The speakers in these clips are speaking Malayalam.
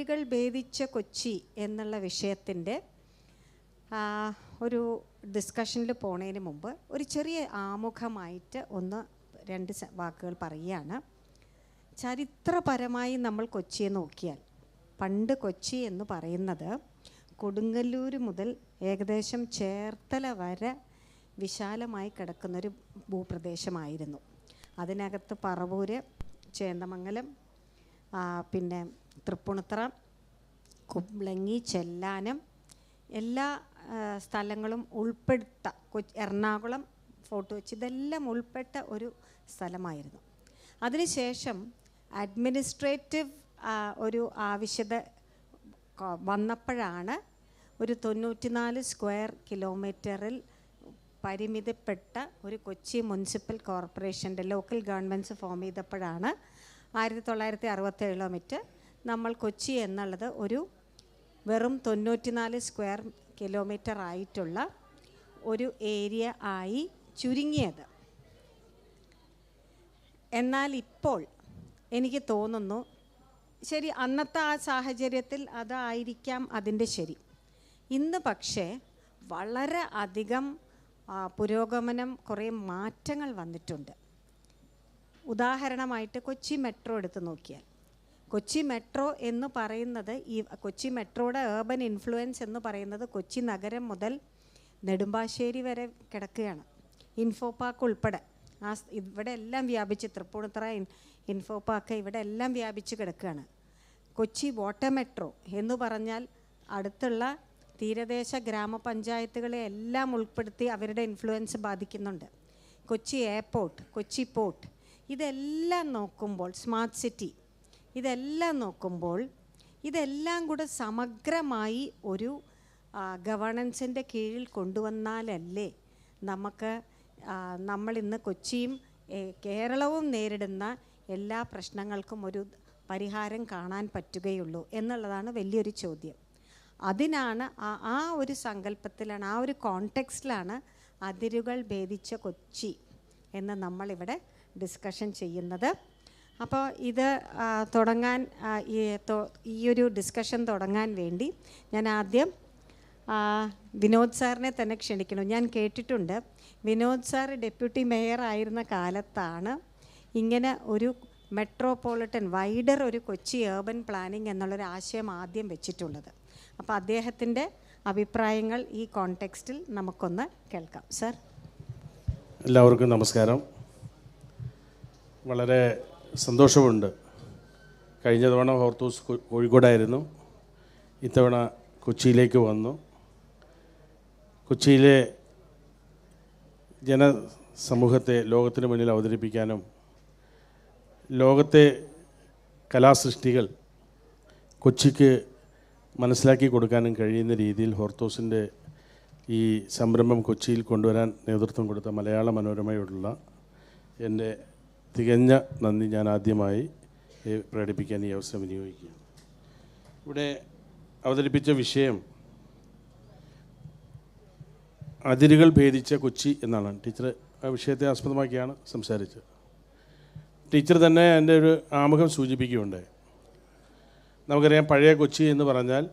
അതിരുകൾ ഭേദിച്ച കൊച്ചി എന്നുള്ള വിഷയത്തിൻ്റെ ഒരു ഡിസ്കഷനിൽ പോണതിന് മുമ്പ് ഒരു ചെറിയ ആമുഖമായിട്ട് രണ്ട് വാക്കുകൾ പറയുകയാണ്. ചരിത്രപരമായി നമ്മൾ കൊച്ചിയെ നോക്കിയാൽ പണ്ട് കൊച്ചി എന്ന് പറയുന്നത് കൊടുങ്ങല്ലൂർ മുതൽ ഏകദേശം ചേർത്തല വരെ വിശാലമായി കിടക്കുന്നൊരു ഭൂപ്രദേശമായിരുന്നു. അതിനകത്ത് പറവൂര്, ചേന്ദമംഗലം, പിന്നെ തൃപ്പൂണിത്തറ, കുമ്പളങ്ങി, ചെല്ലാനം എല്ലാ സ്ഥലങ്ങളും ഉൾപ്പെടുത്ത എറണാകുളം, ഫോർട്ട് കൊച്ചി ഇതെല്ലാം ഉൾപ്പെട്ട ഒരു സ്ഥലമായിരുന്നു. അതിനുശേഷം അഡ്മിനിസ്ട്രേറ്റീവ് ഒരു ആവശ്യത വന്നപ്പോഴാണ് ഒരു 94 സ്ക്വയർ കിലോമീറ്ററിൽ പരിമിതപ്പെട്ട ഒരു കൊച്ചി മുനിസിപ്പൽ കോർപ്പറേഷൻ്റെ ലോക്കൽ ഗവൺമെൻറ്റ്സ് ഫോം ചെയ്തപ്പോഴാണ് 1967 നമ്മൾ കൊച്ചി എന്നുള്ളത് ഒരു വെറും 94 സ്ക്വയർ കിലോമീറ്റർ ആയിട്ടുള്ള ഒരു ഏരിയ ആയി ചുരുങ്ങിയത്. എന്നാൽ ഇപ്പോൾ എനിക്ക് തോന്നുന്നു, ശരി, അന്നത്തെ ആ സാഹചര്യത്തിൽ അതായിരിക്കാം അതിൻ്റെ ശരി. ഇന്ന് പക്ഷേ വളരെ അധികം പുരോഗമനം, കുറേ മാറ്റങ്ങൾ വന്നിട്ടുണ്ട്. ഉദാഹരണമായിട്ട് കൊച്ചി മെട്രോ എടുത്ത് നോക്കിയാൽ, കൊച്ചി മെട്രോ എന്ന് പറയുന്നത് കൊച്ചി മെട്രോയുടെ ഏർബൻ ഇൻഫ്ലുവൻസ് എന്ന് പറയുന്നത് കൊച്ചി നഗരം മുതൽ നെടുമ്പാശ്ശേരി വരെ കിടക്കുകയാണ്. ഇൻഫോ പാർക്ക് ഉൾപ്പെടെ ഇവിടെ എല്ലാം വ്യാപിച്ച്, തൃപ്പൂണിത്തറ ഇൻഫോ പാർക്ക് ഇവിടെ എല്ലാം വ്യാപിച്ച് കിടക്കുകയാണ്. കൊച്ചി വാട്ടർ മെട്രോ എന്ന് പറഞ്ഞാൽ അടുത്തുള്ള തീരദേശ ഗ്രാമപഞ്ചായത്തുകളെ എല്ലാം ഉൾപ്പെടുത്തി അവരുടെ ഇൻഫ്ലുവൻസ് ബാധിക്കുന്നുണ്ട്. കൊച്ചി എയർപോർട്ട്, കൊച്ചി പോർട്ട്, ഇതെല്ലാം നോക്കുമ്പോൾ, സ്മാർട്ട് സിറ്റി, ഇതെല്ലാം നോക്കുമ്പോൾ ഇതെല്ലാം കൂടെ സമഗ്രമായി ഒരു ഗവേണൻസിൻ്റെ കീഴിൽ കൊണ്ടുവന്നാലല്ലേ നമ്മളിന്ന് കൊച്ചിയും കേരളവും നേരിടുന്ന എല്ലാ പ്രശ്നങ്ങൾക്കും ഒരു പരിഹാരം കാണാൻ പറ്റുകയുള്ളൂ എന്നുള്ളതാണ് വലിയൊരു ചോദ്യം. അതിനാണ് ആ ഒരു സങ്കല്പത്തിലാണ്, ആ ഒരു കോണ്ടെക്സ്റ്റിലാണ് അതിരുകൾ ഭേദിച്ച കൊച്ചി എന്ന് നമ്മളിവിടെ ഡിസ്കഷൻ ചെയ്യുന്നത്. അപ്പോൾ ഇത് തുടങ്ങാൻ, ഈ ഒരു ഡിസ്കഷൻ തുടങ്ങാൻ വേണ്ടി ഞാൻ ആദ്യം വിനോദ് സാറിനെ തന്നെ ക്ഷണിക്കണം. ഞാൻ കേട്ടിട്ടുണ്ട് വിനോദ് സാർ ഡെപ്യൂട്ടി മേയർ ആയിരുന്ന കാലത്താണ് ഇങ്ങനെ ഒരു മെട്രോപൊളിറ്റൻ വൈഡർ ഒരു കൊച്ചി ഏർബൻ പ്ലാനിംഗ് എന്നുള്ളൊരു ആശയം ആദ്യം വെച്ചിട്ടുള്ളത്. അപ്പോൾ അദ്ദേഹത്തിൻ്റെ അഭിപ്രായങ്ങൾ ഈ കോണ്ടെക്സ്റ്റിൽ നമുക്കൊന്ന് കേൾക്കാം. സർ. എല്ലാവർക്കും നമസ്കാരം. വളരെ സന്തോഷമുണ്ട്. കഴിഞ്ഞ തവണ ഹോർത്തൂസ് കോഴിക്കോടായിരുന്നു, ഇത്തവണ കൊച്ചിയിലേക്ക് വന്നു. കൊച്ചിയിലെ ജനസമൂഹത്തെ ലോകത്തിന് മുന്നിൽ അവതരിപ്പിക്കാനും ലോകത്തെ കലാസൃഷ്ടികൾ കൊച്ചിക്ക് മനസ്സിലാക്കി കൊടുക്കാനും കഴിയുന്ന രീതിയിൽ ഹോർത്തോസിൻ്റെ ഈ സംരംഭം കൊച്ചിയിൽ കൊണ്ടുവരാൻ നേതൃത്വം കൊടുത്ത മലയാള മനോരമയോടുള്ള എൻ്റെ തികഞ്ഞ നന്ദി ഞാൻ ആദ്യമായി പ്രകടിപ്പിക്കാൻ ഈ അവസരം വിനിയോഗിക്കുക. ഇവിടെ അവതരിപ്പിച്ച വിഷയം അതിരുകൾ ഭേദിച്ച കൊച്ചി എന്നാണ്. ടീച്ചർ ആ വിഷയത്തെ ആസ്പദമാക്കിയാണ് സംസാരിച്ചത്. ടീച്ചർ തന്നെ എൻ്റെ ഒരു ആമുഖം സൂചിപ്പിക്കുകയുണ്ടായി. നമുക്കറിയാം, പഴയ കൊച്ചി എന്ന് പറഞ്ഞാൽ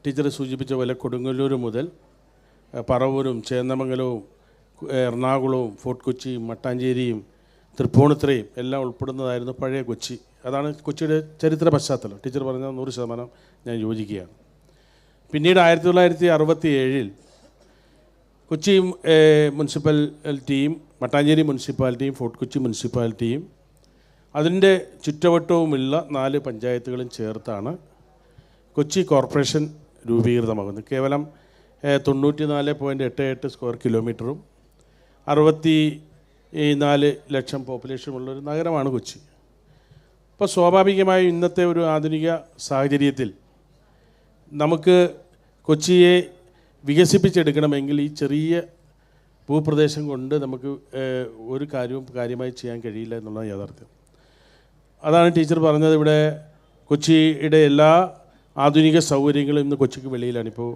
ടീച്ചർ സൂചിപ്പിച്ച പോലെ കൊടുങ്ങല്ലൂർ മുതൽ പറവൂരും ചേന്ദമംഗലവും എറണാകുളവും ഫോർട്ട് കൊച്ചിയും മട്ടാഞ്ചേരിയും തൃപ്പൂണിത്തറയും എല്ലാം ഉൾപ്പെടുന്നതായിരുന്നു പഴയ കൊച്ചി. അതാണ് കൊച്ചിയുടെ ചരിത്ര പശ്ചാത്തലം. ടീച്ചർ പറഞ്ഞാൽ 100% ഞാൻ യോജിക്കുകയാണ്. പിന്നീട് 1967 കൊച്ചി മുനിസിപ്പാലിറ്റിയും മട്ടാഞ്ചേരി മുനിസിപ്പാലിറ്റിയും ഫോർട്ട് കൊച്ചി മുനിസിപ്പാലിറ്റിയും അതിൻ്റെ ചുറ്റുവട്ടവുമുള്ള 4 പഞ്ചായത്തുകളും ചേർത്താണ് കൊച്ചി കോർപ്പറേഷൻ രൂപീകൃതമാകുന്നത്. കേവലം 94.88 സ്ക്വയർ കിലോമീറ്ററും 64 ലക്ഷം പോപ്പുലേഷനുമുള്ളൊരു നഗരമാണ് കൊച്ചി. അപ്പോൾ സ്വാഭാവികമായും ഇന്നത്തെ ഒരു ആധുനിക സാഹചര്യത്തിൽ നമുക്ക് കൊച്ചിയെ വികസിപ്പിച്ചെടുക്കണമെങ്കിൽ ഈ ചെറിയ ഭൂപ്രദേശം കൊണ്ട് നമുക്ക് ഒരു കാര്യമായി ചെയ്യാൻ കഴിയില്ല എന്നുള്ളതാണ് യാഥാർത്ഥ്യം. അതാണ് ടീച്ചർ പറഞ്ഞത്. ഇവിടെ കൊച്ചിയുടെ എല്ലാ ആധുനിക സൗകര്യങ്ങളും ഇന്ന് കൊച്ചിക്ക് വെളിയിലാണ്. ഇപ്പോൾ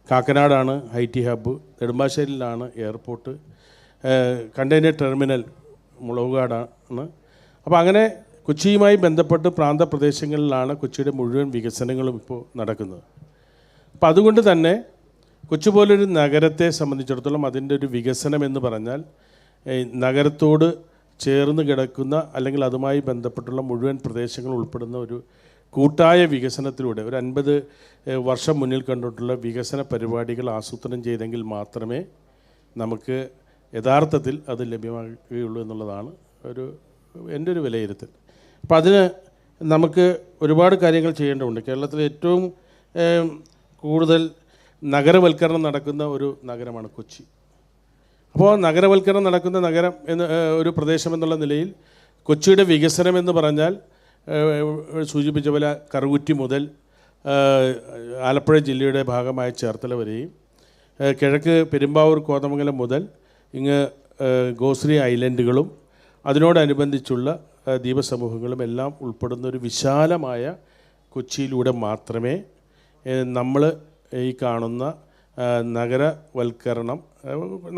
കാക്കനാടാണ് IT ഹബ്ബ്, നെടുമ്പാശ്ശേരിയിലാണ് എയർപോർട്ട്, കണ്ടെയ്നർ ടെർമിനൽ മുളകുകാടാണ്. അപ്പോൾ അങ്ങനെ കൊച്ചിയുമായി ബന്ധപ്പെട്ട് പ്രാന്തപ്രദേശങ്ങളിലാണ് കൊച്ചിയുടെ മുഴുവൻ വികസനങ്ങളും ഇപ്പോൾ നടക്കുന്നത്. അപ്പം അതുകൊണ്ട് തന്നെ കൊച്ചി പോലൊരു നഗരത്തെ സംബന്ധിച്ചിടത്തോളം അതിൻ്റെ ഒരു വികസനം എന്ന് പറഞ്ഞാൽ നഗരത്തോട് ചേർന്ന് കിടക്കുന്ന അല്ലെങ്കിൽ അതുമായി ബന്ധപ്പെട്ടുള്ള മുഴുവൻ പ്രദേശങ്ങൾ ഉൾപ്പെടുന്ന ഒരു കൂട്ടായ വികസനത്തിലൂടെ ഒരു 50 വർഷം മുന്നിൽ കണ്ടിട്ടുള്ള വികസന പരിപാടികൾ ആസൂത്രണം ചെയ്തെങ്കിൽ മാത്രമേ നമുക്ക് യഥാർത്ഥത്തിൽ അത് ലഭ്യമാകുകയുള്ളൂ എന്നുള്ളതാണ് എൻ്റെ ഒരു വിലയിരുത്തൽ. അപ്പം അതിന് നമുക്ക് ഒരുപാട് കാര്യങ്ങൾ ചെയ്യേണ്ടതുണ്ട്. കേരളത്തിലെ ഏറ്റവും കൂടുതൽ നഗരവൽക്കരണം നടക്കുന്ന ഒരു നഗരമാണ് കൊച്ചി. അപ്പോൾ നഗരവൽക്കരണം നടക്കുന്ന നഗരം ഒരു പ്രദേശം എന്നുള്ള നിലയിൽ കൊച്ചിയുടെ വികസനം എന്ന് പറഞ്ഞാൽ സൂചിപ്പിച്ച പോലെ കറുകുറ്റി മുതൽ ആലപ്പുഴ ജില്ലയുടെ ഭാഗമായ ചേർത്തല വരെയും കിഴക്ക് പെരുമ്പാവൂർ കോതമംഗലം മുതൽ ഇങ്ങ് ഗോശ്രീ ഐലൻഡുകളും അതിനോടനുബന്ധിച്ചുള്ള ദ്വീപസമൂഹങ്ങളും എല്ലാം ഉൾപ്പെടുന്ന ഒരു വിശാലമായ കൊച്ചിയിലൂടെ മാത്രമേ നമ്മൾ ഈ കാണുന്ന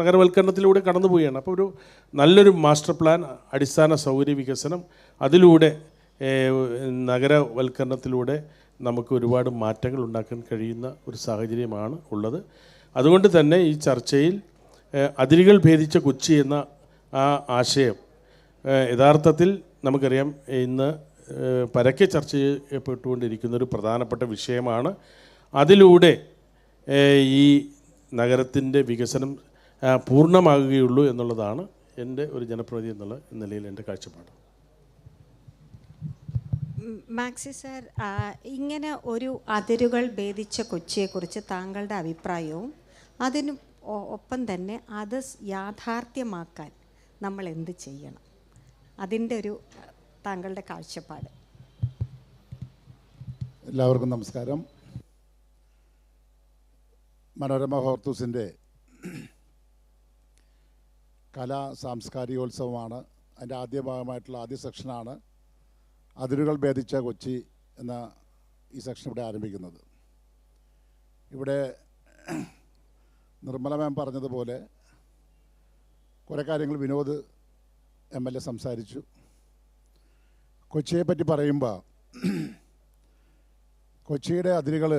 നഗരവൽക്കരണത്തിലൂടെ കടന്നു പോവുകയാണ്. അപ്പോൾ ഒരു നല്ലൊരു മാസ്റ്റർ പ്ലാൻ, അടിസ്ഥാന സൗകര്യ വികസനം, അതിലൂടെ നഗരവൽക്കരണത്തിലൂടെ നമുക്ക് ഒരുപാട് മാറ്റങ്ങൾ ഉണ്ടാക്കാൻ കഴിയുന്ന ഒരു സാഹചര്യമാണ് ഉള്ളത്. അതുകൊണ്ട് തന്നെ ഈ ചർച്ചയിൽ അതിരുകൾ ഭേദിച്ച കൊച്ചി എന്ന ആ ആശയം യഥാർത്ഥത്തിൽ നമുക്കറിയാം ഇന്ന് പരക്കെ ചർച്ച ചെയ്യപ്പെട്ടുകൊണ്ടിരിക്കുന്നൊരു പ്രധാനപ്പെട്ട വിഷയമാണ്. അതിലൂടെ ഈ നഗരത്തിൻ്റെ വികസനം പൂർണ്ണമാകുകയുള്ളൂ എന്നുള്ളതാണ് എൻ്റെ ഒരു ജനപ്രതിനിധി എന്നുള്ള നിലയിൽ എൻ്റെ കാഴ്ചപ്പാട്. മാക്സി സാർ, ഇങ്ങനെ ഒരു അതിരുകൾ ഭേദിച്ച കൊച്ചിയെക്കുറിച്ച് താങ്കളുടെ അഭിപ്രായവും അതിന് ഒപ്പം തന്നെ അത് യാഥാർത്ഥ്യമാക്കാൻ നമ്മൾ എന്ത് ചെയ്യണം, അതിൻ്റെ ഒരു താങ്കളുടെ കാഴ്ചപ്പാട്. എല്ലാവർക്കും നമസ്കാരം. മനോരമ ഹോർത്തൂസിൻ്റെ കലാ സാംസ്കാരികോത്സവമാണ്. അതിൻ്റെ ആദ്യ ഭാഗമായിട്ടുള്ള ആദ്യ സെക്ഷനാണ് അതിരുകൾ ഭേദിച്ച കൊച്ചി എന്ന ഈ സെക്ഷൻ ഇവിടെ ആരംഭിക്കുന്നത്. ഇവിടെ നിർമ്മല മാം പറഞ്ഞതുപോലെ കുറേ കാര്യങ്ങൾ വിനോദ് MLA സംസാരിച്ചു. കൊച്ചിയെപ്പറ്റി പറയുമ്പോൾ കൊച്ചിയുടെ അതിരുകൾ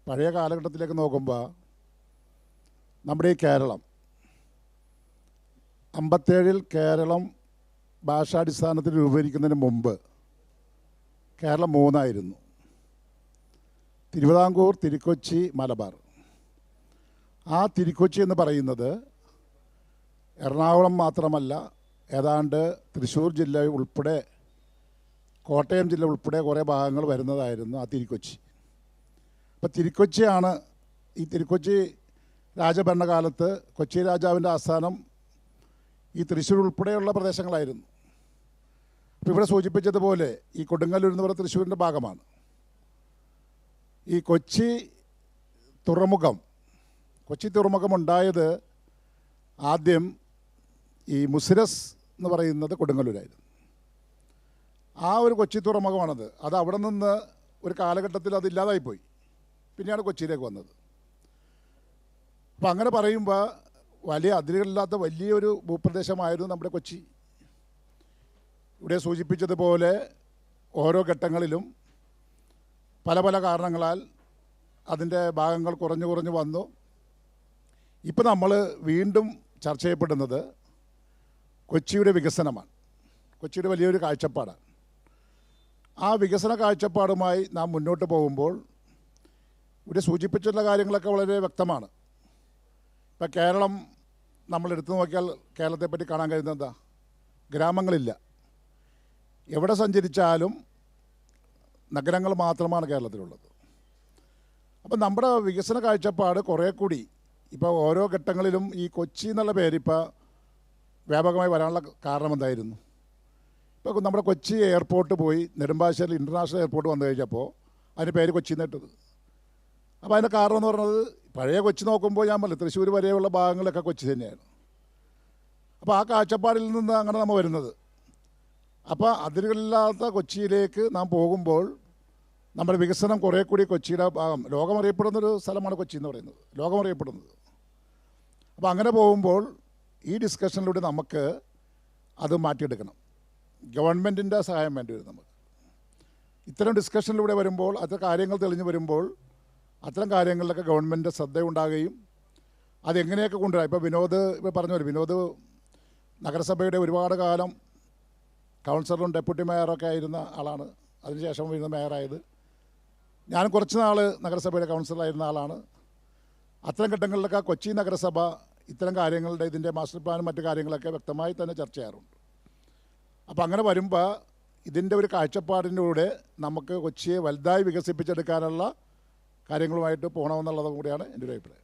പഴയ കാലഘട്ടത്തിലേക്ക് നോക്കുമ്പോൾ നമ്മുടെ ഈ കേരളം 57 കേരളം ഭാഷാടിസ്ഥാനത്തിൽ രൂപീകരിക്കുന്നതിന് മുമ്പ് കേരളം 3 തിരുവിതാംകൂർ, തിരുക്കൊച്ചി, മലബാർ. ആ തിരുക്കൊച്ചി എന്ന് പറയുന്നത് എറണാകുളം മാത്രമല്ല, ഏതാണ്ട് തൃശ്ശൂർ ജില്ല ഉൾപ്പെടെ കോട്ടയം ജില്ല ഉൾപ്പെടെ കുറേ ഭാഗങ്ങൾ വരുന്നതായിരുന്നു ആ തിരുക്കൊച്ചി. അപ്പോൾ തിരുക്കൊച്ചിയാണ് ഈ തിരുക്കൊച്ചി രാജഭരണകാലത്ത് കൊച്ചി രാജാവിൻ്റെ ആസ്ഥാനം ഈ തൃശ്ശൂർ ഉൾപ്പെടെയുള്ള പ്രദേശങ്ങളായിരുന്നു. അപ്പോൾ ഇവിടെ സൂചിപ്പിച്ചതുപോലെ ഈ കൊടുങ്ങല്ലൂർ എന്ന് പറയുന്ന തൃശ്ശൂരിൻ്റെ ഭാഗമാണ്. ഈ കൊച്ചി തുറമുഖം ഉണ്ടായത് ആദ്യം ഈ മുസിരസ് എന്ന് പറയുന്നത് കൊടുങ്ങല്ലൂരായിരുന്നു. ആ ഒരു കൊച്ചി തുറമുഖമാണത്. അത് അവിടെ നിന്ന് ഒരു കാലഘട്ടത്തിൽ അതില്ലാതായിപ്പോയി. പിന്നെയാണ് കൊച്ചിയിലേക്ക് വന്നത്. അപ്പം അങ്ങനെ പറയുമ്പോൾ വലിയ അതിരുകളില്ലാത്ത വലിയൊരു ഭൂപ്രദേശമായിരുന്നു നമ്മുടെ കൊച്ചി. ഇവിടെ സൂചിപ്പിച്ചതുപോലെ ഓരോ ഘട്ടങ്ങളിലും പല പല കാരണങ്ങളാൽ അതിൻ്റെ ഭാഗങ്ങൾ കുറഞ്ഞു വന്നു. ഇപ്പം നമ്മൾ വീണ്ടും ചർച്ച ചെയ്യപ്പെടുന്നത് കൊച്ചിയുടെ വികസനമാണ്. കൊച്ചിയുടെ വലിയൊരു കാഴ്ചപ്പാടാണ്. ആ വികസന കാഴ്ചപ്പാടുമായി നാം മുന്നോട്ട് പോകുമ്പോൾ ഇവിടെ സൂചിപ്പിച്ചിട്ടുള്ള കാര്യങ്ങളൊക്കെ വളരെ വ്യക്തമാണ്. ഇപ്പം കേരളം നമ്മൾ എടുത്തു നോക്കിയാൽ കേരളത്തെപ്പറ്റി കാണാൻ കഴിയുന്നത് എന്താ? ഗ്രാമങ്ങളില്ല. എവിടെ സഞ്ചരിച്ചാലും നഗരങ്ങൾ മാത്രമാണ് കേരളത്തിലുള്ളത്. അപ്പം നമ്മുടെ വികസന കാഴ്ചപ്പാട് കുറേ കൂടി ഇപ്പോൾ ഓരോ ഘട്ടങ്ങളിലും ഈ കൊച്ചി എന്നുള്ള പേര് ഇപ്പോൾ വ്യാപകമായി വരാനുള്ള കാരണം എന്തായിരുന്നു? ഇപ്പോൾ നമ്മുടെ കൊച്ചി എയർപോർട്ട് പോയി നെടുമ്പാശ്ശേരി ഇൻ്റർനാഷണൽ എയർപോർട്ട് വന്നു കഴിഞ്ഞപ്പോൾ അതിന് പേര് കൊച്ചി എന്നിട്ടത്. അപ്പോൾ അതിൻ്റെ കാരണം എന്ന് പറയുന്നത് പഴയ കൊച്ചി നോക്കുമ്പോൾ ഞാൻ പറഞ്ഞു തൃശ്ശൂർ വരെയുള്ള ഭാഗങ്ങളൊക്കെ കൊച്ചി തന്നെയാണ്. അപ്പോൾ ആ കാഴ്ചപ്പാടിൽ നിന്ന് അങ്ങനെ നമ്മൾ വരുന്നത്. അപ്പോൾ അതിരുകളില്ലാത്ത കൊച്ചിയിലേക്ക് നാം പോകുമ്പോൾ നമ്മുടെ വികസനം കുറേ കൂടി കൊച്ചിയുടെ ഭാഗം ലോകമറിയപ്പെടുന്നൊരു സ്ഥലമാണ് കൊച്ചി എന്ന് പറയുന്നത്, ലോകമറിയപ്പെടുന്നത്. അപ്പോൾ അങ്ങനെ പോകുമ്പോൾ ഈ ഡിസ്കഷനിലൂടെ നമുക്ക് അത് മാറ്റിയെടുക്കണം. ഗവൺമെൻറ്റിൻ്റെ സഹായം വേണ്ടി വരും നമുക്ക്. ഇത്തരം ഡിസ്കഷനിലൂടെ വരുമ്പോൾ, അത്തരം കാര്യങ്ങൾ തെളിഞ്ഞു വരുമ്പോൾ അത്തരം കാര്യങ്ങളിലൊക്കെ ഗവൺമെൻറ് ശ്രദ്ധയുണ്ടാകുകയും അതെങ്ങനെയൊക്കെ കൊണ്ടുവരാം. ഇപ്പോൾ വിനോദ് പറഞ്ഞു വരും, വിനോദ് നഗരസഭയുടെ ഒരുപാട് കാലം കൗൺസിലറും ഡെപ്യൂട്ടി മേയറൊക്കെ ആയിരുന്ന ആളാണ്. അതിനുശേഷം വരുന്ന മേയറായത്. ഞാൻ കുറച്ച് നാൾ നഗരസഭയുടെ കൗൺസിലറായിരുന്ന ആളാണ്. അത്തരം ഘട്ടങ്ങളിലൊക്കെ കൊച്ചി നഗരസഭ ഇത്തരം കാര്യങ്ങളുടെ ഇതിൻ്റെ മാസ്റ്റർ പ്ലാനും മറ്റു കാര്യങ്ങളൊക്കെ വ്യക്തമായി തന്നെ ചർച്ച ചെയ്യാറുണ്ട്. അപ്പോൾ അങ്ങനെ വരുമ്പോൾ ഇതിൻ്റെ ഒരു കാഴ്ചപ്പാടിലൂടെ നമുക്ക് കൊച്ചിയെ വലുതായി വികസിപ്പിച്ചെടുക്കാനുള്ള കാര്യങ്ങളുമായിട്ട് പോകണമെന്നുള്ളത് കൂടിയാണ് എൻ്റെ ഒരു അഭിപ്രായം.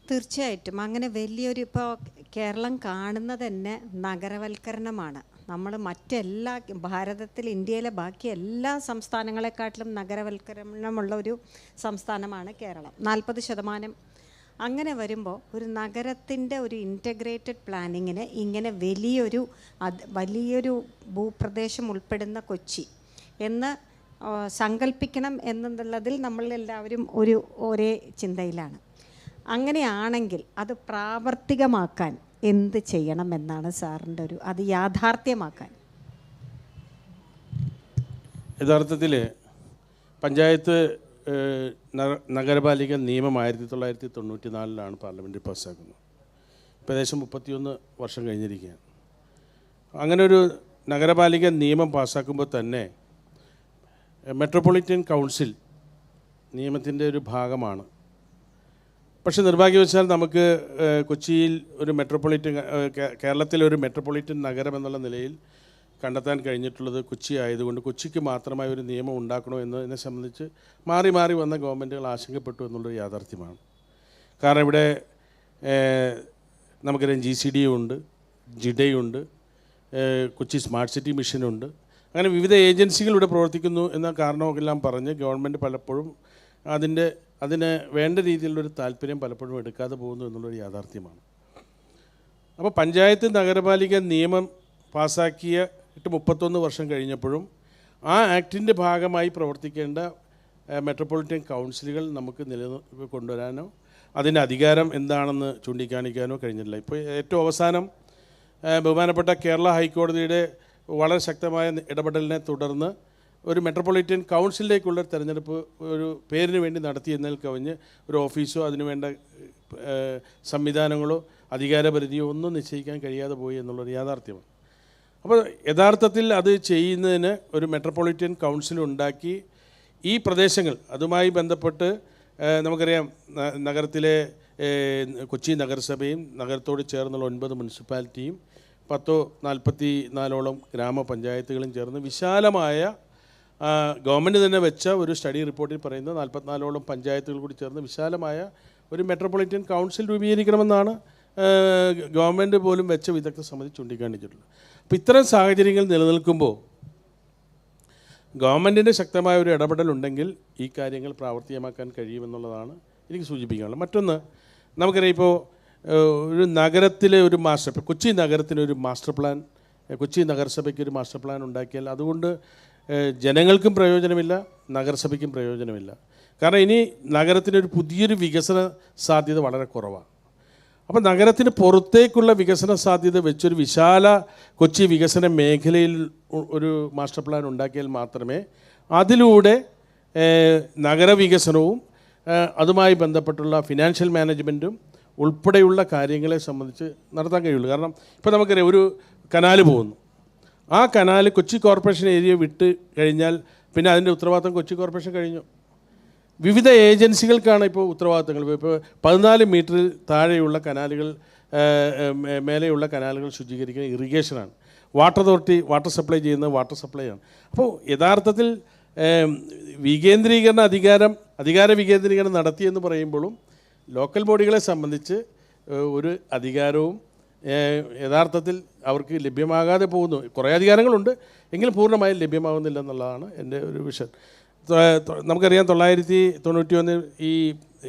തീർച്ചയായിട്ടും അങ്ങനെ വലിയൊരു, ഇപ്പോൾ കേരളം കാണുന്നത് തന്നെ നഗരവൽക്കരണമാണ്. നമ്മൾ മറ്റെല്ലാ ഭാരതത്തിൽ, ഇന്ത്യയിലെ ബാക്കി എല്ലാ സംസ്ഥാനങ്ങളെക്കാട്ടിലും നഗരവൽക്കരണമുള്ള ഒരു സംസ്ഥാനമാണ് കേരളം. 40%. അങ്ങനെ വരുമ്പോൾ ഒരു നഗരത്തിൻ്റെ ഒരു ഇൻറ്റഗ്രേറ്റഡ് പ്ലാനിങ്ങിന് ഇങ്ങനെ വലിയൊരു ഭൂപ്രദേശം ഉൾപ്പെടുന്ന കൊച്ചി എന്ന് സങ്കല്പിക്കണം എന്നുള്ളതിൽ നമ്മളെല്ലാവരും ഒരേ ചിന്തയിലാണ്. അങ്ങനെയാണെങ്കിൽ അത് പ്രാവർത്തികമാക്കാൻ എന്ത് ചെയ്യണമെന്നാണ് സാറിൻ്റെ അത് യാഥാർത്ഥ്യമാക്കാൻ? യഥാർത്ഥത്തിൽ പഞ്ചായത്ത് നഗരപാലിക നിയമം 1994 പാർലമെൻറ്റിൽ പാസ്സാക്കുന്നത്. ഇപ്പോൾ ഏകദേശം 31 വർഷം കഴിഞ്ഞിരിക്കുകയാണ്. അങ്ങനെ ഒരു നഗരപാലിക നിയമം പാസ്സാക്കുമ്പോൾ തന്നെ മെട്രോപൊളിറ്റൻ കൗൺസിൽ നിയമത്തിൻ്റെ ഒരു ഭാഗമാണ്. പക്ഷേ നിർഭാഗ്യവശാൽ നമുക്ക് കൊച്ചിയിൽ ഒരു കേരളത്തിലെ ഒരു മെട്രോപൊളിറ്റൻ നഗരം എന്നുള്ള നിലയിൽ കണ്ടെത്താൻ കഴിഞ്ഞിട്ടുള്ളത് കൊച്ചി ആയതുകൊണ്ട് കൊച്ചിക്ക് മാത്രമായി ഒരു നിയമം ഉണ്ടാക്കണോ എന്നതിനെ സംബന്ധിച്ച് മാറി മാറി വന്ന ഗവൺമെൻറ്റുകൾ ആശങ്കപ്പെട്ടു എന്നുള്ളൊരു യാഥാർത്ഥ്യമാണ്. കാരണം ഇവിടെ നമുക്കറിയാം GCD ഉണ്ട്, ജിഡയുണ്ട്, കൊച്ചി സ്മാർട്ട് സിറ്റി മിഷനുണ്ട്. അങ്ങനെ വിവിധ ഏജൻസികൾ ഇവിടെ പ്രവർത്തിക്കുന്നു എന്ന കാരണമൊക്കെല്ലാം പറഞ്ഞ് ഗവൺമെൻറ് പലപ്പോഴും അതിന് വേണ്ട രീതിയിലുള്ളൊരു താല്പര്യം പലപ്പോഴും എടുക്കാതെ പോകുന്നു എന്നുള്ളൊരു യാഥാർത്ഥ്യമാണ്. അപ്പോൾ പഞ്ചായത്ത് നഗരപാലിക നിയമം പാസ്സാക്കിയിട്ട് 31 വർഷം കഴിഞ്ഞപ്പോഴും ആ ആക്ടിൻ്റെ ഭാഗമായി പ്രവർത്തിക്കേണ്ട മെട്രോപൊളിറ്റൻ കൗൺസിലുകൾ നമുക്ക് കൊണ്ടുവരാനോ അതിൻ്റെ അധികാരം എന്താണെന്ന് ചൂണ്ടിക്കാണിക്കാനോ കഴിഞ്ഞിട്ടില്ല. ഇപ്പോൾ ഏറ്റവും അവസാനം ബഹുമാനപ്പെട്ട കേരള ഹൈക്കോടതിയുടെ വളരെ ശക്തമായ ഇടപെടലിനെ തുടർന്ന് ഒരു മെട്രോപൊളിറ്റൻ കൗൺസിലിലേക്കുള്ള തെരഞ്ഞെടുപ്പ് ഒരു പേരിന് വേണ്ടി നടത്തിയെന്നതിൽ കവിഞ്ഞ് ഒരു ഓഫീസോ അതിനുവേണ്ട സംവിധാനങ്ങളോ അധികാരപരിധിയോ ഒന്നും നിശ്ചയിക്കാൻ കഴിയാതെ പോയി എന്നുള്ളൊരു യാഥാർത്ഥ്യമാണ്. അപ്പോൾ യഥാർത്ഥത്തിൽ അത് ചെയ്യുന്നതിന് ഒരു മെട്രോപൊളിറ്റൻ കൗൺസിൽ ഉണ്ടാക്കി ഈ പ്രദേശങ്ങൾ അതുമായി ബന്ധപ്പെട്ട് നമുക്കറിയാം നഗരത്തിലെ കൊച്ചി നഗരസഭയും നഗരത്തോട് ചേർന്നുള്ള 9 മുനിസിപ്പാലിറ്റിയും 44 ഗ്രാമപഞ്ചായത്തുകളും ചേർന്ന് വിശാലമായ ഗവൺമെൻറ് തന്നെ വെച്ച ഒരു സ്റ്റഡി റിപ്പോർട്ടിൽ പറയുന്നത് 44 പഞ്ചായത്തുകൾ കൂടി ചേർന്ന് വിശാലമായ ഒരു മെട്രോപൊളിറ്റൻ കൗൺസിൽ രൂപീകരിക്കണമെന്നാണ് ഗവൺമെൻറ് പോലും വെച്ച വിദഗ്ധ സമിതി ചൂണ്ടിക്കാണിച്ചിട്ടുള്ളത്. അപ്പോൾ ഇത്തരം സാഹചര്യങ്ങൾ നിലനിൽക്കുമ്പോൾ ഗവൺമെൻറ്റിൻ്റെ ശക്തമായ ഒരു ഇടപെടലുണ്ടെങ്കിൽ ഈ കാര്യങ്ങൾ പ്രാവർത്തികമാക്കാൻ കഴിയുമെന്നുള്ളതാണ് എനിക്ക് സൂചിപ്പിക്കാനുള്ളത്. മറ്റൊന്ന് നമുക്കറിയാം, ഇപ്പോൾ ഒരു നഗരത്തിലെ ഒരു കൊച്ചി നഗരത്തിന് ഒരു മാസ്റ്റർ പ്ലാൻ, കൊച്ചി നഗരസഭയ്ക്ക് ഒരു മാസ്റ്റർ പ്ലാൻ ഉണ്ടാക്കിയാൽ അതുകൊണ്ട് ജനങ്ങൾക്കും പ്രയോജനമില്ല, നഗരസഭയ്ക്കും പ്രയോജനമില്ല. കാരണം ഇനി നഗരത്തിനൊരു പുതിയൊരു വികസന സാധ്യത വളരെ കുറവാണ്. അപ്പോൾ നഗരത്തിന് പുറത്തേക്കുള്ള വികസന സാധ്യത വെച്ചൊരു വിശാല കൊച്ചി വികസന മേഖലയിൽ ഒരു മാസ്റ്റർ പ്ലാൻ ഉണ്ടാക്കിയാൽ മാത്രമേ അതിലൂടെ നഗരവികസനവും അതുമായി ബന്ധപ്പെട്ടുള്ള ഫിനാൻഷ്യൽ മാനേജ്മെൻറ്റും ഉൾപ്പെടെയുള്ള കാര്യങ്ങളെ സംബന്ധിച്ച് നടത്താൻ കഴിയുള്ളൂ. കാരണം ഇപ്പോൾ നമുക്കറിയാം, ഒരു കനാല് പോകുന്നു, ആ കനാല് കൊച്ചി കോർപ്പറേഷൻ ഏരിയ വിട്ട് കഴിഞ്ഞാൽ പിന്നെ അതിൻ്റെ ഉത്തരവാദിത്തം കൊച്ചി കോർപ്പറേഷൻ കഴിഞ്ഞു. വിവിധ ഏജൻസികൾക്കാണ് ഇപ്പോൾ ഉത്തരവാദിത്തങ്ങൾ. ഇപ്പോൾ 14 മീറ്റർ താഴെയുള്ള കനാലുകൾ, മേലെയുള്ള കനാലുകൾ ശുചീകരിക്കുന്ന ഇറിഗേഷനാണ്. വാട്ടർ അതോറിറ്റി വാട്ടർ സപ്ലൈ ചെയ്യുന്നത് വാട്ടർ സപ്ലൈ ആണ്. അപ്പോൾ യഥാർത്ഥത്തിൽ അധികാര വികേന്ദ്രീകരണം നടത്തിയെന്ന് പറയുമ്പോഴും ലോക്കൽ ബോഡികളെ സംബന്ധിച്ച് ഒരു അധികാരവും യഥാർത്ഥത്തിൽ അവർക്ക് ലഭ്യമാകാതെ പോകുന്നു. കുറേ അധികാരങ്ങളുണ്ട്, എങ്കിലും പൂർണ്ണമായും ലഭ്യമാകുന്നില്ല എന്നുള്ളതാണ് എൻ്റെ ഒരു വിഷയം. നമുക്കറിയാം, 1991 ഈ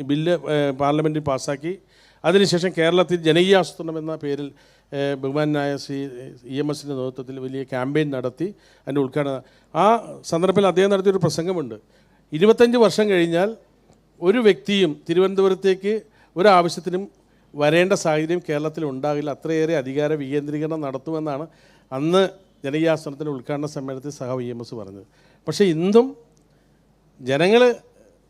ബില്ല് പാർലമെൻറ്റിൽ പാസ്സാക്കി. അതിനുശേഷം കേരളത്തിൽ ജനകീയ ആസൂത്രണം എന്ന പേരിൽ ബഹുമാനായ EMSൻ്റെ നേതൃത്വത്തിൽ വലിയ ക്യാമ്പയിൻ നടത്തി അതിൻ്റെ ഉദ്ഘാടനം. ആ സന്ദർഭത്തിൽ അദ്ദേഹം നടത്തിയൊരു പ്രസംഗമുണ്ട്. 25 വർഷം കഴിഞ്ഞാൽ ഒരു വ്യക്തിയും തിരുവനന്തപുരത്തേക്ക് ഒരാവശ്യത്തിനും വരേണ്ട സാഹചര്യം കേരളത്തിൽ ഉണ്ടാകില്ല. അത്രയേറെ അധികാര വികേന്ദ്രീകരണം നടത്തുമെന്നാണ് അന്ന് ജനകീയാസനത്തിൻ്റെ ഉദ്ഘാടന സമ്മേളനത്തിൽ EMS പറഞ്ഞത്. പക്ഷേ ഇന്നും ജനങ്ങൾ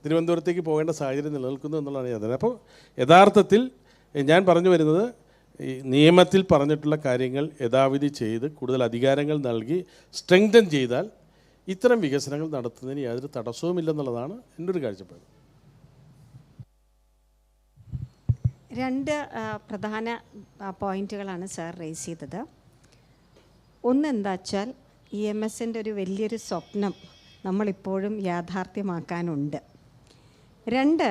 തിരുവനന്തപുരത്തേക്ക് പോകേണ്ട സാഹചര്യം നിലനിൽക്കുന്നു എന്നുള്ളതാണ് യാഥാർത്ഥ്യം. അപ്പോൾ യഥാർത്ഥത്തിൽ ഞാൻ പറഞ്ഞു വരുന്നത്, ഈ നിയമത്തിൽ പറഞ്ഞിട്ടുള്ള കാര്യങ്ങൾ യഥാവിധി ചെയ്ത് കൂടുതൽ അധികാരങ്ങൾ നൽകി സ്ട്രെങ്തൻ ചെയ്താൽ ഇത്തരം വികസനങ്ങൾ നടത്തുന്നതിന് യാതൊരു തടസ്സവുമില്ലെന്നുള്ളതാണ് എൻ്റെ ഒരു കാഴ്ചപ്പാട്. രണ്ട് പ്രധാന പോയിന്റുകളാണ് സാർ റേസ് ചെയ്തത്. ഒന്നെന്താ വെച്ചാൽ EMSൻ്റെ ഒരു വലിയൊരു സ്വപ്നം നമ്മളിപ്പോഴും യാഥാർത്ഥ്യമാക്കാനുണ്ട്. രണ്ട്,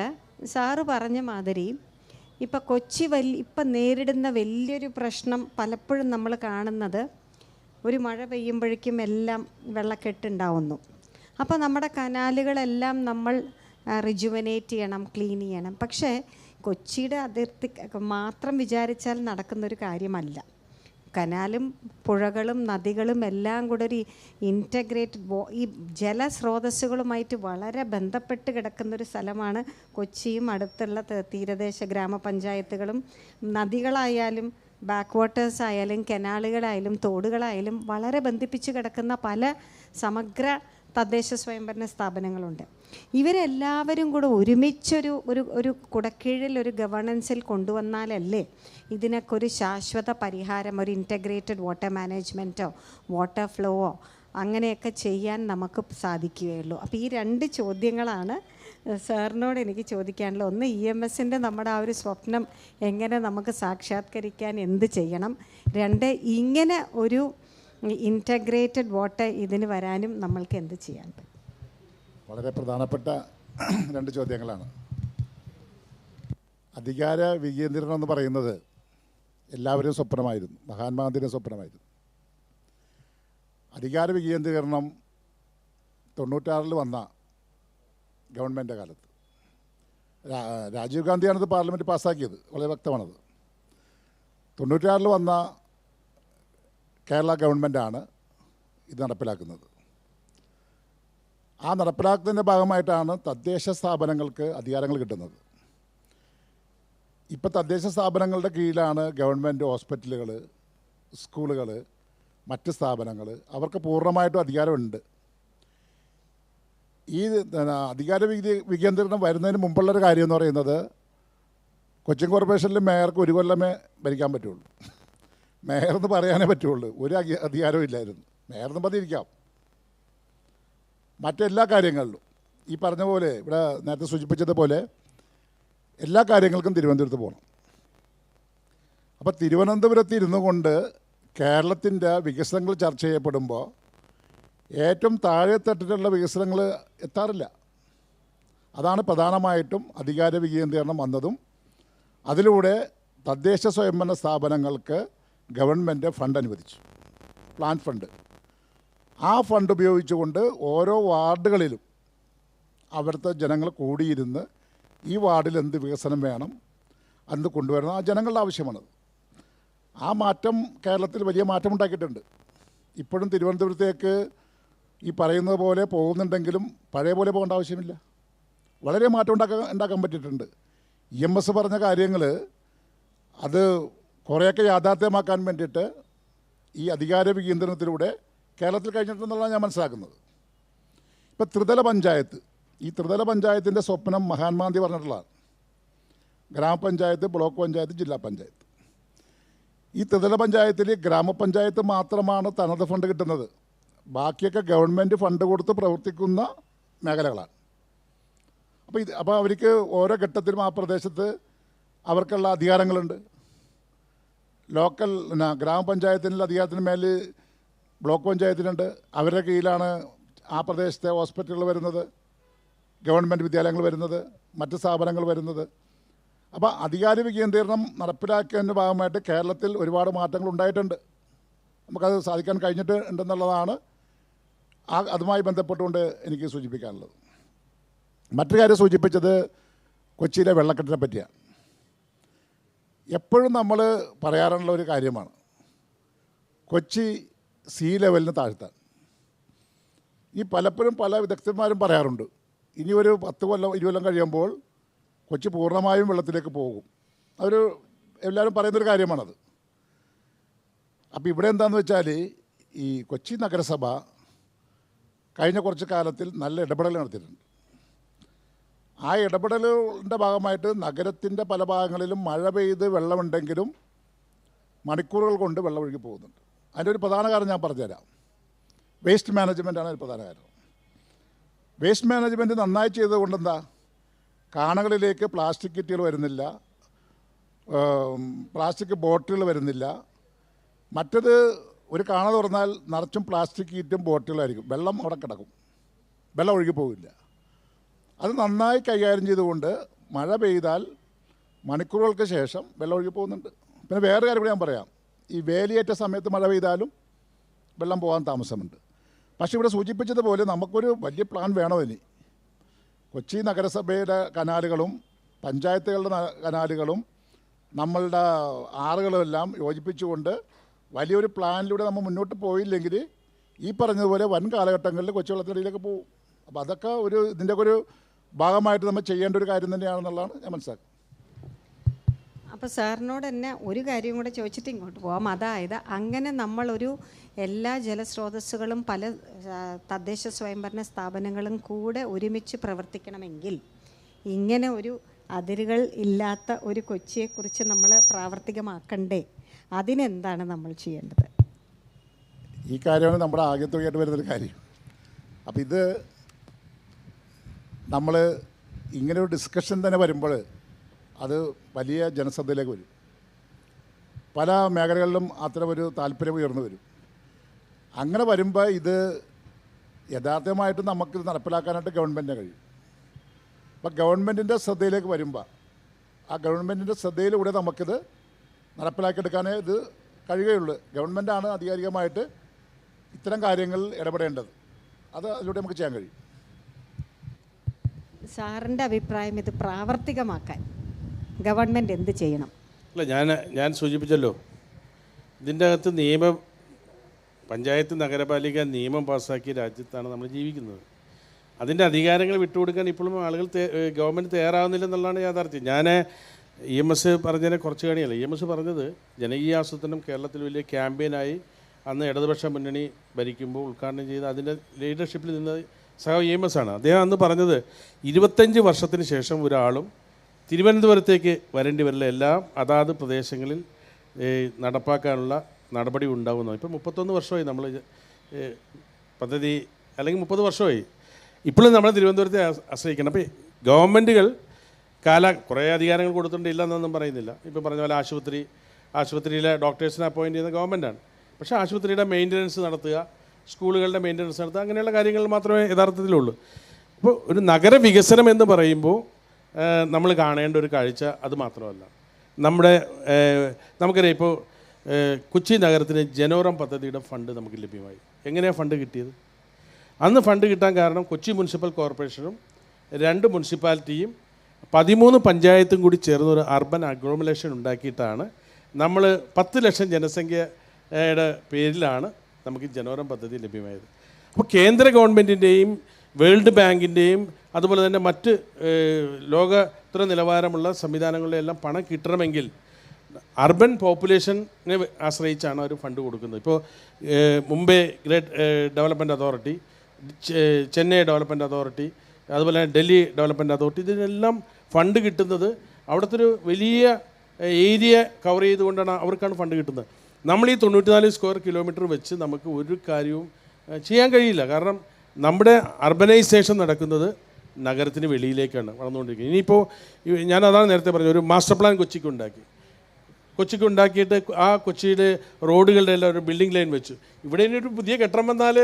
സാറ് പറഞ്ഞ മാതിരി ഇപ്പം കൊച്ചി ഇപ്പം നേരിടുന്ന വലിയൊരു പ്രശ്നം പലപ്പോഴും നമ്മൾ കാണുന്നത്, ഒരു മഴ പെയ്യുമ്പോഴേക്കും എല്ലാം വെള്ളക്കെട്ടുണ്ടാവുന്നു. അപ്പോൾ നമ്മുടെ കനാലുകളെല്ലാം നമ്മൾ റിജുവനേറ്റ് ചെയ്യണം, ക്ലീൻ ചെയ്യണം. പക്ഷേ കൊച്ചിയുടെ അതിർത്തി മാത്രം വിചാരിച്ചാൽ നടക്കുന്നൊരു കാര്യമല്ല. കനാലും പുഴകളും നദികളും എല്ലാം കൂടെ ഒരു ഇൻറ്റഗ്രേറ്റഡ് ഈ ജലസ്രോതസ്സുകളുമായിട്ട് വളരെ ബന്ധപ്പെട്ട് കിടക്കുന്നൊരു സ്ഥലമാണ് കൊച്ചിയും അടുത്തുള്ള തീരദേശ ഗ്രാമപഞ്ചായത്തുകളും. നദികളായാലും ബാക്ക് വാട്ടേഴ്സ് ആയാലും കനാലുകളായാലും തോടുകളായാലും വളരെ ബന്ധിപ്പിച്ച് കിടക്കുന്ന പല സമഗ്ര തദ്ദേശ സ്വയംഭരണ സ്ഥാപനങ്ങളുണ്ട്. ഇവരെല്ലാവരും കൂടെ ഒരുമിച്ചൊരു ഒരു കുടക്കീഴിൽ ഒരു ഗവേണൻസിൽ കൊണ്ടുവന്നാലല്ലേ ഇതിനൊക്കെ ഒരു ശാശ്വത പരിഹാരം, ഒരു ഇൻറ്റഗ്രേറ്റഡ് വാട്ടർ മാനേജ്മെൻറ്റോ വാട്ടർ ഫ്ലോവോ അങ്ങനെയൊക്കെ ചെയ്യാൻ നമുക്ക് സാധിക്കുകയുള്ളൂ. അപ്പോൾ ഈ രണ്ട് ചോദ്യങ്ങളാണ് സാറിനോട് എനിക്ക് ചോദിക്കാനുള്ളത്. ഒന്ന്, EMSൻ്റെ നമ്മുടെ ആ ഒരു സ്വപ്നം എങ്ങനെ നമുക്ക് സാക്ഷാത്കരിക്കാൻ എന്ത് ചെയ്യണം. രണ്ട്, ഇങ്ങനെ ഒരു ഇൻറ്റഗ്രേറ്റഡ് വാട്ടർ ഇതിന് വരാനും നമ്മൾക്ക് എന്ത് ചെയ്യാൻ പറ്റും. വളരെ പ്രധാനപ്പെട്ട രണ്ട് ചോദ്യങ്ങളാണ്. അധികാര വികേന്ദ്രീകരണം എന്ന് പറയുന്നത് എല്ലാവരും സ്വപ്നമായിരുന്നു, മഹാത്മാഗാന്ധിയുടെ സ്വപ്നമായിരുന്നു. അധികാര വികേന്ദ്രീകരണം 96 വന്ന ഗവൺമെൻറ് കാലത്ത് രാജീവ് ഗാന്ധിയാണത് പാർലമെൻറ്റ് പാസ്സാക്കിയത്, വളരെ വ്യക്തമാണത്. 96 വന്ന കേരള ഗവൺമെൻറ്റാണ് ഇത് നടപ്പിലാക്കുന്നത്. ആ നടപ്പിലാക്കുന്നതിൻ്റെ ഭാഗമായിട്ടാണ് തദ്ദേശ സ്ഥാപനങ്ങൾക്ക് അധികാരങ്ങൾ കിട്ടുന്നത്. ഇപ്പോൾ തദ്ദേശ സ്ഥാപനങ്ങളുടെ കീഴിലാണ് ഗവൺമെൻറ് ഹോസ്പിറ്റലുകൾ, സ്കൂളുകൾ, മറ്റ് സ്ഥാപനങ്ങൾ. അവർക്ക് പൂർണ്ണമായിട്ടും അധികാരമുണ്ട്. ഈ അധികാര വികേന്ദ്രീകരണം വരുന്നതിന് മുമ്പുള്ളൊരു കാര്യം എന്ന് പറയുന്നത്, കൊച്ചിൻ കോർപ്പറേഷനിൽ മേയർക്ക് 1 കൊല്ലമേ ഭരിക്കാൻ പറ്റുള്ളൂ. മേയറെന്ന് പറയാനേ പറ്റുള്ളൂ, ഒരു അധികാരവും ഇല്ലായിരുന്നു. മേയറെന്ന് പറഞ്ഞിരിക്കാം. മറ്റെല്ലാ കാര്യങ്ങളിലും ഈ പറഞ്ഞ പോലെ, ഇവിടെ നേരത്തെ സൂചിപ്പിച്ചതുപോലെ എല്ലാ കാര്യങ്ങൾക്കും തിരുവനന്തപുരത്ത് പോകണം. അപ്പോൾ തിരുവനന്തപുരത്ത് ഇരുന്നു കൊണ്ട് കേരളത്തിൻ്റെ വികസനങ്ങൾ ചർച്ച ചെയ്യപ്പെടുമ്പോൾ ഏറ്റവും താഴെത്തട്ടിലുള്ള വികസനങ്ങൾ എത്താറില്ല. അതാണ് പ്രധാനമായിട്ടും അധികാര വികേന്ദ്രീകരണം വന്നതും. അതിലൂടെ തദ്ദേശ സ്വയംഭരണ സ്ഥാപനങ്ങൾക്ക് ഗവൺമെൻറ് ഫണ്ട് അനുവദിച്ചു, പ്ലാൻ ഫണ്ട്. ആ ഫണ്ട് ഉപയോഗിച്ചുകൊണ്ട് ഓരോ വാർഡുകളിലും അവിടുത്തെ ജനങ്ങൾ കൂടിയിരുന്ന് ഈ വാർഡിൽ എന്ത് വികസനം വേണം അത് കൊണ്ടുവരണം, ആ ജനങ്ങളുടെ ആവശ്യമാണ്. ആ മാറ്റം കേരളത്തിൽ വലിയ മാറ്റം ഉണ്ടാക്കിയിട്ടുണ്ട്. ഇപ്പോഴും തിരുവനന്തപുരത്തേക്ക് ഈ പറയുന്നത് പോലെ പോകുന്നുണ്ടെങ്കിലും പഴയ പോലെ പോകേണ്ട ആവശ്യമില്ല. വളരെ മാറ്റം ഉണ്ടാക്കാൻ പറ്റിയിട്ടുണ്ട്. EMS പറഞ്ഞ കാര്യങ്ങൾ അത് കുറേയൊക്കെ യാഥാർത്ഥ്യമാക്കാൻ വേണ്ടിയിട്ട് ഈ അധികാര വികേന്ദ്രീകരണത്തിലൂടെ കേരളത്തിൽ കഴിഞ്ഞിട്ടുണ്ടെന്നുള്ളതാണ് ഞാൻ മനസ്സിലാക്കുന്നത്. ഇപ്പോൾ ത്രിതല പഞ്ചായത്ത്, ഈ ത്രിതല പഞ്ചായത്തിൻ്റെ സ്വപ്നം മഹാത്മാഗാന്ധി പറഞ്ഞിട്ടുള്ളതാണ്. ഗ്രാമപഞ്ചായത്ത്, ബ്ലോക്ക് പഞ്ചായത്ത്, ജില്ലാ പഞ്ചായത്ത്. ഈ ത്രിതല പഞ്ചായത്തിൽ ഗ്രാമപഞ്ചായത്ത് മാത്രമാണ് തനത് ഫണ്ട് കിട്ടുന്നത്. ബാക്കിയൊക്കെ ഗവൺമെൻറ് ഫണ്ട് കൊടുത്ത് പ്രവർത്തിക്കുന്ന മേഖലകളാണ്. അപ്പോൾ അവർക്ക് ഓരോ ഘട്ടത്തിലും ആ പ്രദേശത്ത് അവർക്കുള്ള അധികാരങ്ങളുണ്ട്. ലോക്കൽ ഗ്രാമപഞ്ചായത്തിനുള്ള അധികാരത്തിന് മേൽ ബ്ലോക്ക് പഞ്ചായത്തിനുണ്ട്. അവരുടെ കീഴിലാണ് ആ പ്രദേശത്തെ ഹോസ്പിറ്റലുകൾ വരുന്നത്, ഗവൺമെൻറ് വിദ്യാലയങ്ങൾ വരുന്നത്, മറ്റ് സ്ഥാപനങ്ങൾ വരുന്നത്. അപ്പോൾ അധികാര വികേന്ദ്രീകരണം നടപ്പിലാക്കിയതിൻ്റെ ഭാഗമായിട്ട് കേരളത്തിൽ ഒരുപാട് മാറ്റങ്ങൾ ഉണ്ടായിട്ടുണ്ട്. നമുക്കത് സാധിക്കാൻ കഴിഞ്ഞിട്ടുണ്ടെന്നുള്ളതാണ് അതുമായി ബന്ധപ്പെട്ടുകൊണ്ട് എനിക്ക് സൂചിപ്പിക്കാനുള്ളത്. മറ്റൊരു കാര്യം സൂചിപ്പിച്ചത് കൊച്ചിയിലെ വെള്ളക്കെട്ടിനെ പറ്റിയാണ്. എപ്പോഴും നമ്മൾ പറയാറുള്ള ഒരു കാര്യമാണ്, കൊച്ചി സീ ലെവലിന് താഴ്ത്താൻ. ഈ പലപ്പോഴും പല വിദഗ്ധന്മാരും പറയാറുണ്ട്, ഇനി ഒരു 10 കൊല്ലം 20 കൊല്ലം കഴിയുമ്പോൾ കൊച്ചി പൂർണ്ണമായും വെള്ളത്തിലേക്ക് പോകും. അതൊരു എല്ലാവരും പറയുന്നൊരു കാര്യമാണത്. അപ്പോൾ ഇവിടെ എന്താണെന്ന് വെച്ചാൽ ഈ കൊച്ചി നഗരസഭ കഴിഞ്ഞ കുറച്ച് കാലത്തിൽ നല്ല ഇടപെടൽ നടത്തിയിട്ടുണ്ട്. ആ ഇടപെടലിൻ്റെ ഭാഗമായിട്ട് നഗരത്തിൻ്റെ പല ഭാഗങ്ങളിലും മഴ പെയ്ത് വെള്ളമുണ്ടെങ്കിലും മണിക്കൂറുകൾ കൊണ്ട് വെള്ളം ഒഴുകി പോകുന്നുണ്ട്. അതിൻ്റെ ഒരു പ്രധാന കാരണം ഞാൻ പറഞ്ഞുതരാം. വേസ്റ്റ് മാനേജ്മെൻറ്റാണ് ഒരു പ്രധാന കാരണം. വേസ്റ്റ് മാനേജ്മെൻറ്റ് നന്നായി ചെയ്തതുകൊണ്ട് എന്താ, കാണകളിലേക്ക് പ്ലാസ്റ്റിക് കിറ്റുകൾ വരുന്നില്ല, പ്ലാസ്റ്റിക് ബോട്ടിലുകൾ വരുന്നില്ല. മറ്റത് ഒരു കാണ തുറന്നാൽ നിറച്ചും പ്ലാസ്റ്റിക് കിറ്റും ബോട്ടിലായിരിക്കും, വെള്ളം അവിടെ കിടക്കും, വെള്ളം ഒഴുകി പോവില്ല. അത് നന്നായി കൈകാര്യം ചെയ്തുകൊണ്ട് മഴ പെയ്താൽ മണിക്കൂറുകൾക്ക് ശേഷം വെള്ളം ഒഴുകി പോകുന്നുണ്ട്. പിന്നെ വേറെ കാര്യം കൂടി ഞാൻ പറയാം. ഈ വേലിയേറ്റ സമയത്ത് മഴ പെയ്താലും വെള്ളം പോകാൻ താമസമുണ്ട്. പക്ഷേ ഇവിടെ സൂചിപ്പിച്ചതുപോലെ നമുക്കൊരു വലിയ പ്ലാൻ വേണം. ഇനി കൊച്ചി നഗരസഭയുടെ കനാലുകളും പഞ്ചായത്തുകളുടെ കനാലുകളും നമ്മളുടെ ആറുകളും എല്ലാം യോജിപ്പിച്ചുകൊണ്ട് വലിയൊരു പ്ലാനിലൂടെ നമ്മൾ മുന്നോട്ട് പോയില്ലെങ്കിൽ ഈ പറഞ്ഞതുപോലെ വൻ കാലഘട്ടങ്ങളിൽ കൊച്ചി വെള്ളത്തിനടിയിലേക്ക് പോകും. അപ്പോൾ അതൊക്കെ ഇതിൻ്റെയൊക്കെ ഒരു ഭാഗമായിട്ട് നമ്മൾ ചെയ്യേണ്ട ഒരു കാര്യം തന്നെയാണെന്നുള്ളതാണ് ഞാൻ മനസ്സിലാക്കുന്നത്. അപ്പോൾ സാറിനോട് തന്നെ ഒരു കാര്യം കൂടെ ചോദിച്ചിട്ട് ഇങ്ങോട്ട് പോകാം. അതായത് അങ്ങനെ നമ്മളൊരു എല്ലാ ജലസ്രോതസ്സുകളും പല തദ്ദേശ സ്വയംഭരണ സ്ഥാപനങ്ങളും കൂടെ ഒരുമിച്ച് പ്രവർത്തിക്കണമെങ്കിൽ ഇങ്ങനെ ഒരു അതിരുകൾ ഇല്ലാത്ത ഒരു കൊച്ചിയെക്കുറിച്ച് നമ്മൾ പ്രാവർത്തികമാക്കണ്ടേ? അതിനെന്താണ് നമ്മൾ ചെയ്യേണ്ടത്? ഈ കാര്യമാണ് നമ്മുടെ ആകെത്തുകയായിട്ട് വരുന്നൊരു കാര്യം. അപ്പോൾ ഇത് നമ്മൾ ഇങ്ങനെ ഒരു ഡിസ്കഷൻ തന്നെ വരുമ്പോൾ അത് വലിയ ജനശ്രദ്ധയിലേക്ക് വരും. പല മേഖലകളിലും അത്തരമൊരു താല്പര്യം ഉയർന്നു വരും. അങ്ങനെ വരുമ്പോൾ ഇത് യഥാർത്ഥമായിട്ട് നമുക്കിത് നടപ്പിലാക്കാനായിട്ട് ഗവൺമെൻറ്റിന് കഴിയും. അപ്പോൾ ഗവൺമെൻറ്റിൻ്റെ ശ്രദ്ധയിലേക്ക് വരുമ്പോൾ ആ ഗവൺമെൻറ്റിൻ്റെ ശ്രദ്ധയിലൂടെ നമുക്കിത് നടപ്പിലാക്കിയെടുക്കാനേ ഇത് കഴിയുകയുള്ളൂ. ഗവൺമെൻറ്റാണ് ആധികാരികമായിട്ട് ഇത്തരം കാര്യങ്ങളിൽ ഇടപെടേണ്ടത്. അത് അതിലൂടെ നമുക്ക് ചെയ്യാൻ കഴിയും. സാറിൻ്റെ അഭിപ്രായം ഇത് പ്രാവർത്തികമാക്കാൻ ഗവൺമെൻറ് എന്ത് ചെയ്യണം? അല്ല, ഞാൻ സൂചിപ്പിച്ചല്ലോ, ഇതിൻ്റെ അകത്ത് പഞ്ചായത്ത് നഗരപാലിക നിയമം പാസ്സാക്കിയ രാജ്യത്താണ് നമ്മൾ ജീവിക്കുന്നത്. അതിൻ്റെ അധികാരങ്ങൾ വിട്ടുകൊടുക്കാൻ ഇപ്പോഴും ആളുകൾ ഗവൺമെൻറ് തയ്യാറാവുന്നില്ലെന്നുള്ളതാണ് യാഥാർത്ഥ്യം. ഞാൻ EMS പറഞ്ഞതിനെ കുറച്ച് കാണിയല്ല. EMS പറഞ്ഞത് ജനകീയാസൂത്രണം കേരളത്തിൽ വലിയ ക്യാമ്പയിനായി അന്ന് ഇടതുപക്ഷ മുന്നണി ഭരിക്കുമ്പോൾ ഉദ്ഘാടനം ചെയ്ത് അതിൻ്റെ ലീഡർഷിപ്പിൽ നിന്നത് EMS ആണ്. അദ്ദേഹം അന്ന് പറഞ്ഞത് 25 വർഷത്തിന് ശേഷം ഒരാളും തിരുവനന്തപുരത്തേക്ക് വരേണ്ടി വരില്ല, എല്ലാം അതാത് പ്രദേശങ്ങളിൽ നടപ്പാക്കാനുള്ള നടപടി ഉണ്ടാകുന്നു. ഇപ്പോൾ 31 വർഷമായി നമ്മൾ പദ്ധതി, അല്ലെങ്കിൽ 30 വർഷമായി ഇപ്പോഴും നമ്മൾ തിരുവനന്തപുരത്തെ ആശ്രയിക്കണം. അപ്പോൾ ഗവൺമെൻറ്റുകൾ കുറേ അധികാരങ്ങൾ കൊടുത്തിട്ടുണ്ട്, ഇല്ലെന്നൊന്നും പറയുന്നില്ല. ഇപ്പോൾ പറഞ്ഞ പോലെ ആശുപത്രിയിലെ ഡോക്ടേഴ്സിനെ അപ്പോയിൻറ്റ് ചെയ്യുന്ന ഗവൺമെൻറ്റാണ്. പക്ഷേ ആശുപത്രിയുടെ മെയിൻ്റനൻസ് നടത്തുക, സ്കൂളുകളുടെ മെയിൻ്റനൻസ് നടത്തുക, അങ്ങനെയുള്ള കാര്യങ്ങൾ മാത്രമേ യഥാർത്ഥത്തിലുള്ളൂ. അപ്പോൾ ഒരു നഗരവികസനം എന്ന് പറയുമ്പോൾ നമ്മൾ കാണേണ്ട ഒരു കാഴ്ച അത് മാത്രമല്ല. നമുക്കറിയാം, ഇപ്പോൾ കൊച്ചി നഗരത്തിന് ജനോരം പദ്ധതിയുടെ ഫണ്ട് നമുക്ക് ലഭ്യമായി. എങ്ങനെയാണ് ഫണ്ട് കിട്ടിയത്? അന്ന് ഫണ്ട് കിട്ടാൻ കാരണം കൊച്ചി മുനിസിപ്പൽ കോർപ്പറേഷനും 2 മുനിസിപ്പാലിറ്റിയും 13 പഞ്ചായത്തും കൂടി ചേർന്നൊരു അർബൻ അഗ്ലോമറേഷൻ ഉണ്ടാക്കിയിട്ടാണ്. നമ്മൾ 10 ലക്ഷം ജനസംഖ്യയുടെ പേരിലാണ് നമുക്ക് ജനോരം പദ്ധതി ലഭ്യമായത്. അപ്പോൾ കേന്ദ്ര ഗവൺമെൻറ്റിൻ്റെയും വേൾഡ് ബാങ്കിൻ്റെയും അതുപോലെ തന്നെ മറ്റ് ലോകോത്തര നിലവാരമുള്ള സംവിധാനങ്ങളുടെ എല്ലാം പണം കിട്ടണമെങ്കിൽ അർബൻ പോപ്പുലേഷനെ ആശ്രയിച്ചാണ് അവർ ഫണ്ട് കൊടുക്കുന്നത്. ഇപ്പോൾ Mumbai great development authority, Chennai development authority, അതുപോലെ ഡൽഹി ഡെവലപ്മെൻറ്റ് അതോറിറ്റി, ഇതിനെല്ലാം ഫണ്ട് കിട്ടുന്നത് അവിടുത്തെ ഒരു വലിയ ഏരിയ കവർ ചെയ്തുകൊണ്ടാണ് അവർക്കാണ് ഫണ്ട് കിട്ടുന്നത്. നമ്മൾ ഈ 94 സ്ക്വയർ കിലോമീറ്റർ വെച്ച് നമുക്ക് ഒരു കാര്യവും ചെയ്യാൻ കഴിയില്ല. കാരണം നമ്മുടെ അർബനൈസേഷൻ നടക്കുന്നത് നഗരത്തിന് വെളിയിലേക്കാണ് വളർന്നുകൊണ്ടിരിക്കുന്നത്. ഇനിയിപ്പോൾ ഞാനതാണ് നേരത്തെ പറഞ്ഞത്, ഒരു മാസ്റ്റർ പ്ലാൻ കൊച്ചിക്ക് ഉണ്ടാക്കിയിട്ട് ആ കൊച്ചിയിലെ റോഡുകളുടെ എല്ലാം ഒരു ബിൽഡിംഗ് ലൈൻ വെച്ചു. ഇവിടെ ഇനി ഒരു പുതിയ കെട്ടിടം വന്നാൽ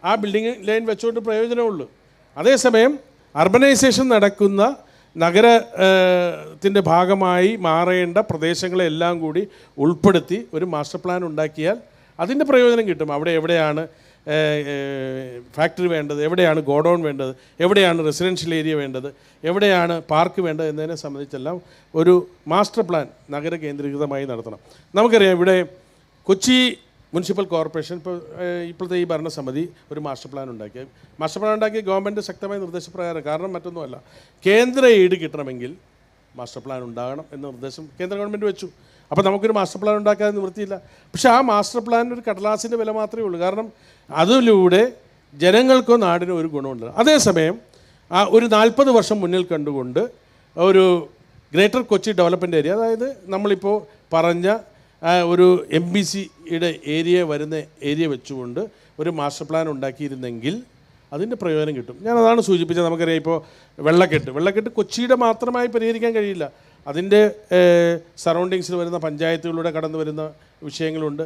ആ ബിൽഡിംഗ് ലൈൻ വെച്ചുകൊണ്ട് പ്രയോജനമുള്ളൂ. അതേസമയം അർബനൈസേഷൻ നടക്കുന്ന നഗരത്തിൻ്റെ ഭാഗമായി മാറേണ്ട പ്രദേശങ്ങളെല്ലാം കൂടി ഉൾപ്പെടുത്തി ഒരു മാസ്റ്റർ പ്ലാൻ ഉണ്ടാക്കിയാൽ അതിൻ്റെ പ്രയോജനം കിട്ടും. അവിടെ എവിടെയാണ് ഫാക്ടറി വേണ്ടത്, എവിടെയാണ് ഗോഡൗൺ വേണ്ടത്, എവിടെയാണ് റെസിഡൻഷ്യൽ ഏരിയ വേണ്ടത്, എവിടെയാണ് പാർക്ക് വേണ്ടത് എന്നതിനെ സംബന്ധിച്ചെല്ലാം ഒരു മാസ്റ്റർ പ്ലാൻ നഗര കേന്ദ്രീകൃതമായി നടത്തണം. നമുക്കറിയാം, ഇവിടെ കൊച്ചി മുനിസിപ്പൽ കോർപ്പറേഷൻ ഇപ്പോഴത്തെ ഈ ഭരണസമിതി ഒരു മാസ്റ്റർ പ്ലാൻ ഉണ്ടാക്കി ഗവൺമെൻറ് ശക്തമായ നിർദ്ദേശപ്രകാരം. കാരണം മറ്റൊന്നുമല്ല, കേന്ദ്ര എയ്ഡ് കിട്ടണമെങ്കിൽ മാസ്റ്റർ പ്ലാൻ ഉണ്ടാകണം എന്ന നിർദ്ദേശം കേന്ദ്ര ഗവൺമെൻറ് വെച്ചു. അപ്പോൾ നമുക്കൊരു മാസ്റ്റർ പ്ലാൻ ഉണ്ടാക്കാതെ നിവൃത്തിയില്ല. പക്ഷേ ആ മാസ്റ്റർ പ്ലാൻ ഒരു കടലാസിൻ്റെ വില മാത്രമേ ഉള്ളൂ. കാരണം അതിലൂടെ ജനങ്ങൾക്കോ നാടിനോ ഒരു ഗുണമുണ്ട്. അതേസമയം ഒരു 40 വർഷം മുന്നിൽ കണ്ടുകൊണ്ട് ഒരു ഗ്രേറ്റർ കൊച്ചി ഡെവലപ്മെൻറ്റ് ഏരിയ, അതായത് നമ്മളിപ്പോൾ പറഞ്ഞ ഒരു MBCയുടെ വരുന്ന ഏരിയ വെച്ചുകൊണ്ട് ഒരു മാസ്റ്റർ പ്ലാൻ ഉണ്ടാക്കിയിരുന്നെങ്കിൽ അതിൻ്റെ പ്രയോജനം കിട്ടും. ഞാനതാണ് സൂചിപ്പിച്ചത്. നമുക്കറിയാം ഇപ്പോൾ വെള്ളക്കെട്ട് കൊച്ചിയുടെ മാത്രമായി പരിഹരിക്കാൻ കഴിയില്ല. അതിൻ്റെ സറൗണ്ടിങ്സിൽ വരുന്ന പഞ്ചായത്തുകളിലൂടെ കടന്നു വരുന്ന വിഷയങ്ങളുണ്ട്,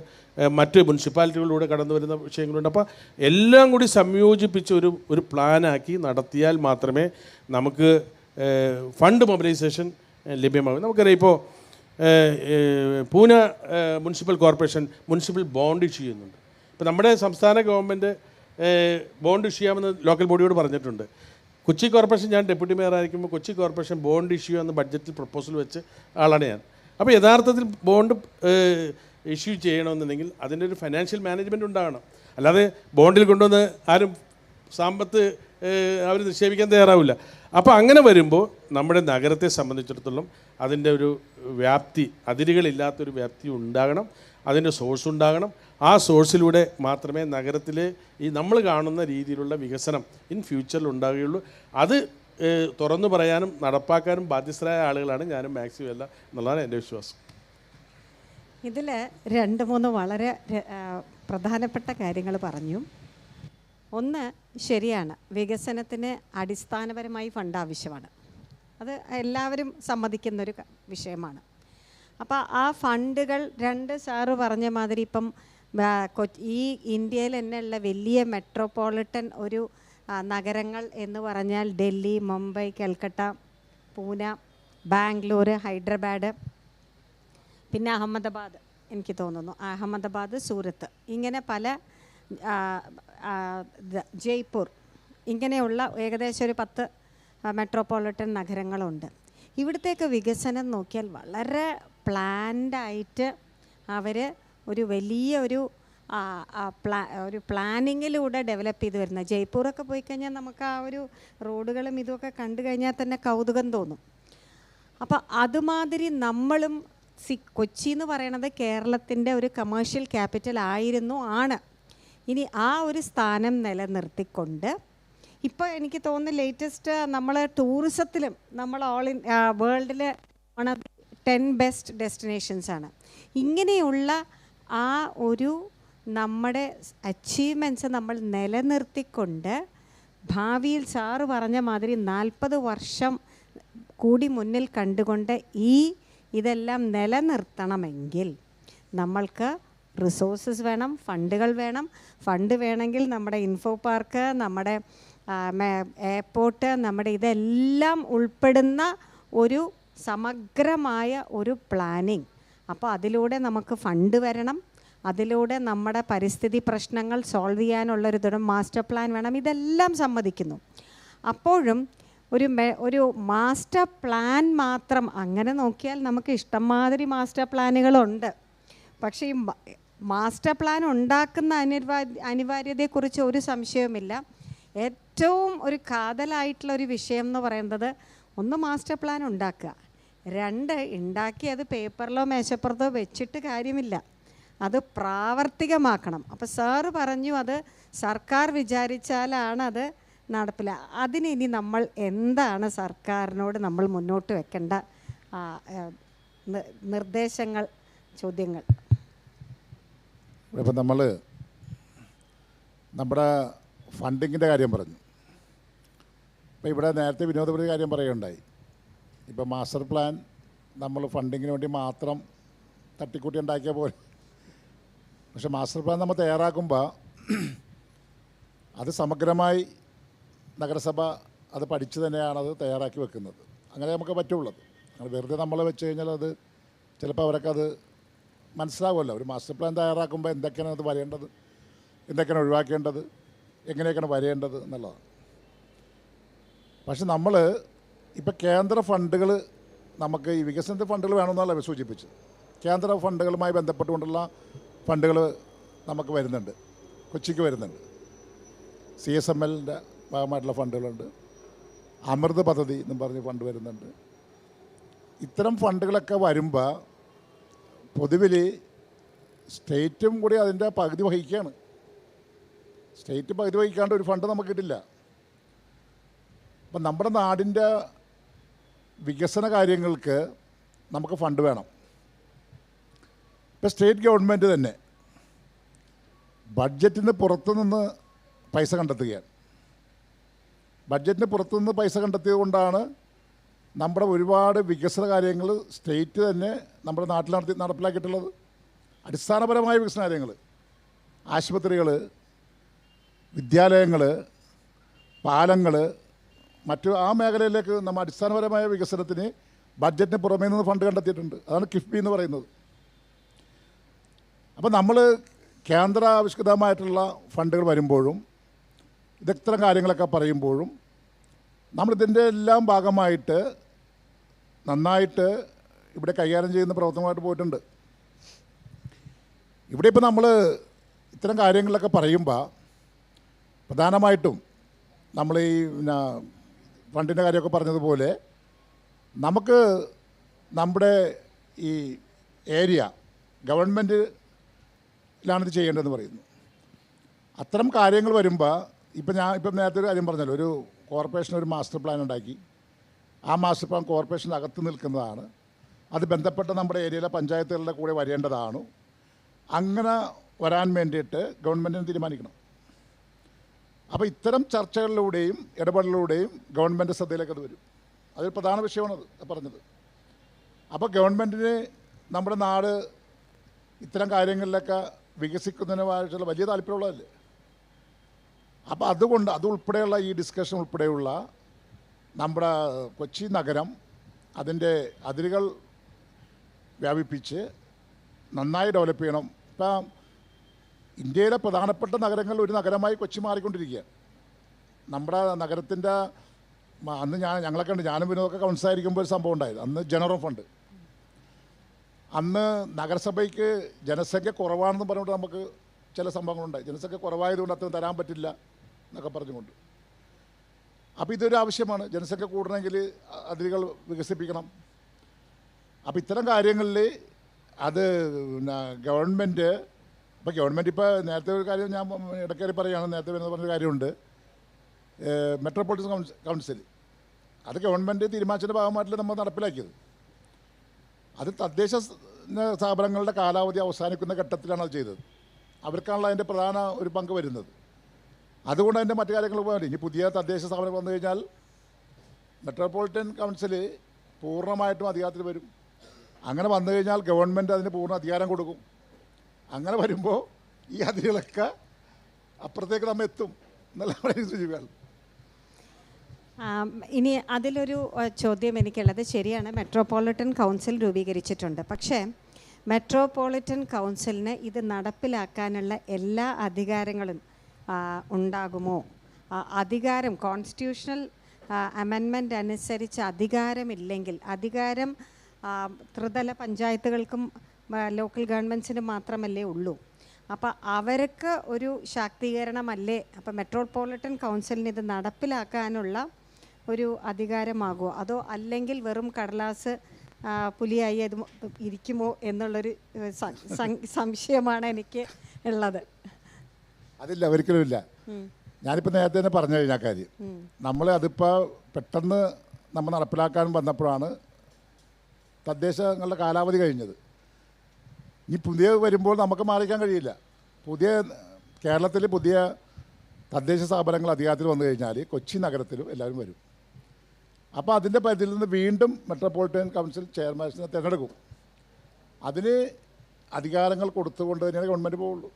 മറ്റ് മുനിസിപ്പാലിറ്റികളിലൂടെ കടന്നു വരുന്ന വിഷയങ്ങളുണ്ട്. അപ്പോൾ എല്ലാം കൂടി സംയോജിപ്പിച്ച് ഒരു പ്ലാനാക്കി നടത്തിയാൽ മാത്രമേ നമുക്ക് ഫണ്ട് മൊബിലൈസേഷൻ ലഭ്യമാകും. നമുക്കറിയാം ഇപ്പോൾ Pune municipal corporation municipal bond issue ചെയ്യുന്നുണ്ട്. ഇപ്പോൾ നമ്മുടെ സംസ്ഥാന ഗവൺമെൻറ് ബോണ്ട് ഇഷ്യൂ ചെയ്യാമെന്ന് ലോക്കൽ ബോഡിയോട് പറഞ്ഞിട്ടുണ്ട്. കൊച്ചി കോർപ്പറേഷൻ, ഞാൻ ഡെപ്യൂട്ടി മേയർ ആയിരിക്കുമ്പോൾ കൊച്ചി കോർപ്പറേഷൻ ബോണ്ട് ഇഷ്യൂ എന്ന ബഡ്ജറ്റിൽ പ്രപ്പോസൽ വെച്ച് ആളാണ് ഞാൻ. അപ്പോൾ യഥാർത്ഥത്തിൽ ബോണ്ട് ഇഷ്യൂ ചെയ്യണമെന്നുണ്ടെങ്കിൽ അതിൻ്റെ ഒരു ഫൈനാൻഷ്യൽ മാനേജ്മെൻറ്റ് ഉണ്ടാകണം. അല്ലാതെ ബോണ്ടിൽ കൊണ്ടുവന്ന് ആരും സമ്പത്ത് അവർ നിക്ഷേപിക്കാൻ തയ്യാറാവില്ല. അപ്പോൾ അങ്ങനെ വരുമ്പോൾ നമ്മുടെ നഗരത്തെ സംബന്ധിച്ചിടത്തോളം അതിൻ്റെ ഒരു വ്യാപ്തി, അതിരുകളില്ലാത്തൊരു വ്യാപ്തി ഉണ്ടാകണം, അതിൻ്റെ സോഴ്സ് ഉണ്ടാകണം. ആ സോഴ്സിലൂടെ മാത്രമേ നഗരത്തിലെ ഈ നമ്മൾ കാണുന്ന രീതിയിലുള്ള വികസനം ഇൻ ഫ്യൂച്ചറിൽ ഉണ്ടാകുകയുള്ളൂ. അത് തുറന്നു പറയാനും നടപ്പാക്കാനും ബാധ്യസ്ഥരായ ആളുകളാണ് ഞാനും മാക്സിമം അല്ല എന്നുള്ളതാണ് എൻ്റെ വിശ്വാസം. ഇതിൽ 2-3 വളരെ പ്രധാനപ്പെട്ട കാര്യങ്ങൾ പറഞ്ഞു. ഒന്ന് ശരിയാണ്, വികസനത്തിന് അടിസ്ഥാനപരമായി ഫണ്ട് ആവശ്യമാണ്. അത് എല്ലാവരും സമ്മതിക്കുന്നൊരു വിഷയമാണ്. അപ്പോൾ ആ ഫണ്ടുകൾ 2 സാറ് പറഞ്ഞ മാതിരി ഇപ്പം ഈ ഇന്ത്യയിൽ തന്നെയുള്ള വലിയ മെട്രോപൊളിറ്റൻ ഒരു നഗരങ്ങൾ എന്ന് പറഞ്ഞാൽ ഡൽഹി, മുംബൈ, കൽക്കട്ട, പൂന, ബാംഗ്ലൂർ, ഹൈദരാബാദ്, പിന്നെ അഹമ്മദാബാദ്, എനിക്ക് തോന്നുന്നു അഹമ്മദാബാദ്, സൂറത്ത്, ഇങ്ങനെ പല ജയ്പൂർ, ഇങ്ങനെയുള്ള ഏകദേശം ഒരു 10 മെട്രോപൊളിറ്റൻ നഗരങ്ങളുണ്ട്. ഇവിടത്തേക്ക് വികസനം നോക്കിയാൽ വളരെ പ്ലാൻഡായിട്ട് അവർ ഒരു വലിയ ഒരു പ്ലാനിങ്ങിലൂടെ ഡെവലപ്പ് ചെയ്ത് വരുന്ന. ജയ്പൂരൊക്കെ പോയി കഴിഞ്ഞാൽ നമുക്ക് ആ ഒരു റോഡുകളും ഇതുമൊക്കെ കണ്ടു കഴിഞ്ഞാൽ തന്നെ കൗതുകം തോന്നും. അപ്പോൾ അതുമാതിരി നമ്മളും കൊച്ചി എന്ന് പറയണത് കേരളത്തിൻ്റെ ഒരു കമേഴ്ഷ്യൽ ക്യാപിറ്റൽ ആണ്. ഇനി ആ ഒരു സ്ഥാനം നിലനിർത്തിക്കൊണ്ട് ഇപ്പോൾ എനിക്ക് തോന്നുന്നു ലേറ്റസ്റ്റ് നമ്മൾ ടൂറിസത്തിലും നമ്മൾ വേൾഡിൽ one of the 10 best destinations ആണ്. ഇങ്ങനെയുള്ള ആ ഒരു നമ്മുടെ അച്ചീവ്മെൻറ്റ്സ് നമ്മൾ നിലനിർത്തിക്കൊണ്ട് ഭാവിയിൽ സാറ് പറഞ്ഞ മാതിരി 40 വർഷം കൂടി മുന്നിൽ കണ്ടുകൊണ്ട് ഇതെല്ലാം നിലനിർത്തണമെങ്കിൽ നമ്മൾക്ക് റിസോഴ്സസ് വേണം, ഫണ്ടുകൾ വേണം. ഫണ്ട് വേണമെങ്കിൽ നമ്മുടെ ഇൻഫോ പാർക്ക്, നമ്മുടെ എയർപോർട്ട്, നമ്മുടെ ഇതെല്ലാം ഉൾപ്പെടുന്ന ഒരു സമഗ്രമായ ഒരു പ്ലാനിങ്. അപ്പോൾ അതിലൂടെ നമുക്ക് ഫണ്ട് വരണം, അതിലൂടെ നമ്മുടെ പരിസ്ഥിതി പ്രശ്നങ്ങൾ സോൾവ് ചെയ്യാനുള്ളൊരു മാസ്റ്റർ പ്ലാൻ വേണം. ഇതെല്ലാം സമ്മതിക്കുന്നു. അപ്പോഴും ഒരു മാസ്റ്റർ പ്ലാൻ മാത്രം അങ്ങനെ നോക്കിയാൽ നമുക്ക് ഇഷ്ടംമാതിരി മാസ്റ്റർ പ്ലാനുകളുണ്ട്. പക്ഷേ ഈ മാസ്റ്റർ പ്ലാൻ ഉണ്ടാക്കുന്ന അനിവാര്യതയെക്കുറിച്ച് ഒരു സംശയവുമില്ല. ഏറ്റവും ഒരു കാതലായിട്ടുള്ള ഒരു വിഷയം എന്ന് പറയുന്നത്, 1 മാസ്റ്റർ പ്ലാൻ ഉണ്ടാക്കുക, 2 ഉണ്ടാക്കി അത് പേപ്പറിലോ മേശപ്പുറത്തോ വെച്ചിട്ട് കാര്യമില്ല, അത് പ്രാവർത്തികമാക്കണം. അപ്പോൾ സാറ് പറഞ്ഞു അത് സർക്കാർ വിചാരിച്ചാലാണ് അത് നടപ്പില്ല. അതിനി നമ്മൾ എന്താണ് സർക്കാരിനോട് നമ്മൾ മുന്നോട്ട് വെക്കേണ്ട നിർദ്ദേശങ്ങൾ, ചോദ്യങ്ങൾ? ഇപ്പം നമ്മൾ നമ്മുടെ ഫണ്ടിങ്ങിൻ്റെ കാര്യം പറഞ്ഞു. ഇപ്പോൾ ഇവിടെ നേരത്തെ വിനോദപുരി കാര്യം പറയുകയുണ്ടായി. ഇപ്പോൾ മാസ്റ്റർ പ്ലാൻ നമ്മൾ ഫണ്ടിങ്ങിന് വേണ്ടി മാത്രം തട്ടിക്കൂട്ടി ഉണ്ടാക്കിയ പോലെ. പക്ഷെ മാസ്റ്റർ പ്ലാൻ നമ്മൾ തയ്യാറാക്കുമ്പോൾ അത് സമഗ്രമായി നഗരസഭ അത് പഠിച്ച് തന്നെയാണ് അത് തയ്യാറാക്കി വെക്കുന്നത്. അങ്ങനെ നമുക്ക് പറ്റുള്ളത്. വെറുതെ നമ്മൾ വെച്ച് കഴിഞ്ഞാൽ അത് ചിലപ്പോൾ അവരൊക്കെ അത് മനസ്സിലാവുമല്ലോ. ഒരു മാസ്റ്റർ പ്ലാൻ തയ്യാറാക്കുമ്പോൾ എന്തൊക്കെയാണ് അത് വരേണ്ടത്, എന്തൊക്കെയാണ് ഒഴിവാക്കേണ്ടത്, എങ്ങനെയൊക്കെയാണ് വരേണ്ടത് എന്നുള്ളതാണ്. പക്ഷെ നമ്മൾ ഇപ്പോൾ കേന്ദ്ര ഫണ്ടുകൾ, നമുക്ക് ഈ വികസനത്തെ ഫണ്ടുകൾ വേണമെന്നല്ല സൂചിപ്പിച്ചത്. കേന്ദ്ര ഫണ്ടുകളുമായി ബന്ധപ്പെട്ടുകൊണ്ടുള്ള ഫണ്ടുകൾ നമുക്ക് വരുന്നുണ്ട്, കൊച്ചിക്ക് വരുന്നുണ്ട്. CSMLൻ്റെ ഭാഗമായിട്ടുള്ള ഫണ്ടുകളുണ്ട്, അമൃത് പദ്ധതി എന്നും പറഞ്ഞ് ഫണ്ട് വരുന്നുണ്ട്. ഇത്തരം ഫണ്ടുകളൊക്കെ വരുമ്പോൾ പൊതുവിൽ സ്റ്റേറ്റും കൂടി അതിൻ്റെ പകുതി വഹിക്കുകയാണ്. സ്റ്റേറ്റ് പകുതി വഹിക്കാണ്ട് ഒരു ഫണ്ട് നമുക്ക് കിട്ടില്ല. അപ്പം നമ്മുടെ നാടിൻ്റെ വികസന കാര്യങ്ങൾക്ക് നമുക്ക് ഫണ്ട് വേണം. ഇപ്പം സ്റ്റേറ്റ് ഗവൺമെൻറ് തന്നെ ബഡ്ജറ്റിന് പുറത്തു നിന്ന് പൈസ കണ്ടെത്തുകയാണ്. ബഡ്ജറ്റിന് പുറത്തുനിന്ന് പൈസ കണ്ടെത്തിയത് കൊണ്ടാണ് നമ്മുടെ ഒരുപാട് വികസന കാര്യങ്ങൾ സ്റ്റേറ്റ് തന്നെ നമ്മുടെ നാട്ടിൽ നടപ്പിലാക്കിയിട്ടുള്ളത്. അടിസ്ഥാനപരമായ വികസന കാര്യങ്ങൾ, ആശുപത്രികൾ, വിദ്യാലയങ്ങൾ, പാലങ്ങൾ, മറ്റു ആ മേഖലയിലേക്ക് നമ്മൾ അടിസ്ഥാനപരമായ വികസനത്തിന് ബഡ്ജറ്റിന് പുറമേ നിന്ന് ഫണ്ട് കണ്ടെത്തിയിട്ടുണ്ട്. അതാണ് കിഫ്ബി എന്ന് പറയുന്നത്. അപ്പോൾ നമ്മൾ കേന്ദ്ര ആവിഷ്കൃതമായിട്ടുള്ള ഫണ്ടുകൾ വരുമ്പോഴും ഇത്തരം കാര്യങ്ങളൊക്കെ പറയുമ്പോഴും നമ്മളിതിൻ്റെ എല്ലാം ഭാഗമായിട്ട് നന്നായിട്ട് ഇവിടെ കൈകാര്യം ചെയ്യുന്ന പ്രവർത്തനമായിട്ട് പോയിട്ടുണ്ട്. ഇവിടെ ഇപ്പോൾ നമ്മൾ ഇത്തരം കാര്യങ്ങളൊക്കെ പറയുമ്പോൾ പ്രധാനമായിട്ടും നമ്മൾ ഈ ഫണ്ടിൻ്റെ കാര്യമൊക്കെ പറഞ്ഞതുപോലെ നമുക്ക് നമ്മുടെ ഈ ഏരിയ ഗവൺമെൻറ്റിലാണിത് ചെയ്യേണ്ടതെന്ന് പറയുന്നു. അത്തരം കാര്യങ്ങൾ വരുമ്പോൾ ഇപ്പം നേരത്തെ ഒരു കാര്യം പറഞ്ഞല്ലോ, ഒരു കോർപ്പറേഷൻ ഒരു മാസ്റ്റർ പ്ലാൻ ഉണ്ടാക്കി. ആ മാസ്റ്റർ പ്ലാൻ കോർപ്പറേഷൻ്റെ അകത്ത് നിൽക്കുന്നതാണ്. അത് ബന്ധപ്പെട്ട നമ്മുടെ ഏരിയയിലെ പഞ്ചായത്തുകളുടെ കൂടെ വരേണ്ടതാണ്. അങ്ങനെ വരാൻ വേണ്ടിയിട്ട് ഗവൺമെൻറ്റിന് തീരുമാനിക്കണം. അപ്പോൾ ഇത്തരം ചർച്ചകളിലൂടെയും ഇടപെടലിലൂടെയും ഗവൺമെൻറ് ശ്രദ്ധയിലേക്ക് അത് വരും. അതൊരു പ്രധാന വിഷയമാണത് പറഞ്ഞത്. അപ്പോൾ ഗവൺമെൻറ്റിന് നമ്മുടെ നാട് ഇത്തരം കാര്യങ്ങളിലൊക്കെ വികസിക്കുന്നതിനുമായിട്ടുള്ള വലിയ താല്പര്യമുള്ളതല്ലേ. അപ്പോൾ അതുകൊണ്ട് അതുൾപ്പെടെയുള്ള ഈ ഡിസ്കഷൻ ഉൾപ്പെടെയുള്ള നമ്മുടെ കൊച്ചി നഗരം അതിൻ്റെ അതിരുകൾ വ്യാപിപ്പിച്ച് നന്നായി ഡെവലപ്പ് ചെയ്യണം. ഇപ്പം ഇന്ത്യയിലെ പ്രധാനപ്പെട്ട നഗരങ്ങളിൽ ഒരു നഗരമായി കൊച്ചി മാറിക്കൊണ്ടിരിക്കുകയാണ്. നമ്മുടെ നഗരത്തിൻ്റെ അന്ന് ഞങ്ങളൊക്കെ ഉണ്ട്, ഞാനും വിനോദമൊക്കെ കൗൺസിലായിരിക്കുമ്പോൾ ഒരു സംഭവം ഉണ്ടായത്. അന്ന് ജനറൽ ഫണ്ട്, അന്ന് നഗരസഭയ്ക്ക് ജനസംഖ്യ കുറവാണെന്ന് പറഞ്ഞുകൊണ്ട് നമുക്ക് ചില സംഭവങ്ങളുണ്ടായി. ജനസംഖ്യ കുറവായതുകൊണ്ട് അത്ര തരാൻ പറ്റില്ല എന്നൊക്കെ പറഞ്ഞുകൊണ്ട്. അപ്പോൾ ഇതൊരു ആവശ്യമാണ്. ജനസംഖ്യ കൂടണമെങ്കിൽ അതിരുകൾ വികസിപ്പിക്കണം. അപ്പോൾ ഇത്തരം കാര്യങ്ങളിൽ അത് ഗവൺമെൻറ് ഇപ്പോൾ നേരത്തെ ഒരു കാര്യം ഞാൻ ഇടയ്ക്കേറി പറയുകയാണ്, നേരത്തെ വരുന്നത് പറഞ്ഞൊരു കാര്യമുണ്ട്. മെട്രോപൊളിറ്റൻ കൗൺസിൽ അത് ഗവൺമെൻറ് തീരുമാനിച്ചതിൻ്റെ ഭാഗമായിട്ടല്ലേ നമ്മൾ നടപ്പിലാക്കിയത്. അത് തദ്ദേശ സ്ഥാപനങ്ങളുടെ കാലാവധി അവസാനിക്കുന്ന ഘട്ടത്തിലാണ് അത് ചെയ്തത്. അവർക്കാണല്ലോ അതിൻ്റെ പ്രധാന ഒരു പങ്ക് വരുന്നത്. അതുകൊണ്ട് അതിൻ്റെ മറ്റു കാര്യങ്ങൾ പോകാൻ ഇനി പുതിയ തദ്ദേശ സ്ഥാപനം വന്നു കഴിഞ്ഞാൽ മെട്രോപൊളിറ്റൻ കൗൺസിൽ പൂർണ്ണമായിട്ടും അധികാരത്തിൽ വരും. അങ്ങനെ വന്നു കഴിഞ്ഞാൽ ഗവൺമെൻറ് അതിന് പൂർണ്ണ അധികാരം കൊടുക്കും. അങ്ങനെ വരുമ്പോൾ ഈ അതിരുകളൊക്കെ അപ്പുറത്തേക്ക് നമ്മൾ എത്തും എന്നല്ല സൂചിപ്പിക്കാൻ. ഇനി അതിലൊരു ചോദ്യം എനിക്കുള്ളത്, ശരിയാണ്, മെട്രോപൊളിറ്റൻ കൗൺസിൽ രൂപീകരിച്ചിട്ടുണ്ട്. പക്ഷേ മെട്രോപൊളിറ്റൻ കൗൺസിലിന് ഇത് നടപ്പിലാക്കാനുള്ള എല്ലാ അധികാരങ്ങളും ഉണ്ടാകുമോ? അധികാരം കോൺസ്റ്റിറ്റ്യൂഷണൽ അമെൻമെൻ്റ് അനുസരിച്ച് അധികാരമില്ലെങ്കിൽ, അധികാരം ത്രിതല പഞ്ചായത്തുകൾക്കും ലോക്കൽ ഗവൺമെൻറ്റ്സിനും മാത്രമല്ലേ ഉള്ളൂ. അപ്പോൾ അവർക്ക് ഒരു ശാക്തീകരണമല്ലേ? അപ്പോൾ മെട്രോപൊളിറ്റൻ കൗൺസിലിന് ഇത് നടപ്പിലാക്കാനുള്ള ഒരു അധികാരമാകുമോ? അതോ അല്ലെങ്കിൽ വെറും കടലാസ് പുലിയായി അത് ഇരിക്കുമോ എന്നുള്ളൊരു സംശയമാണ് എനിക്ക് ഉള്ളത്. അതില്ല, ഒരിക്കലുമില്ല. ഞാനിപ്പോൾ നേരത്തെ തന്നെ പറഞ്ഞു കഴിഞ്ഞാൽ കാര്യം നമ്മൾ അതിപ്പോൾ പെട്ടെന്ന് നമ്മൾ നടപ്പിലാക്കാൻ വന്നപ്പോഴാണ് തദ്ദേശങ്ങളുടെ കാലാവധി കഴിഞ്ഞത്. ഇനി പുതിയ വരുമ്പോൾ നമുക്ക് മാറിക്കാൻ കഴിയില്ല. കേരളത്തിൽ പുതിയ തദ്ദേശ സ്ഥാപനങ്ങൾ അധികാരത്തിൽ വന്നു കഴിഞ്ഞാൽ കൊച്ചി നഗരത്തിലും എല്ലാവരും വരും. അപ്പോൾ അതിൻ്റെ പരിധിയിൽ നിന്ന് വീണ്ടും മെട്രോപൊളിറ്റൻ കൗൺസിൽ ചെയർമാൻസിനെ തിരഞ്ഞെടുക്കും. അതിന് അധികാരങ്ങൾ കൊടുത്തുകൊണ്ട് തന്നെയാണ് ഗവൺമെൻറ് പോവുള്ളൂ.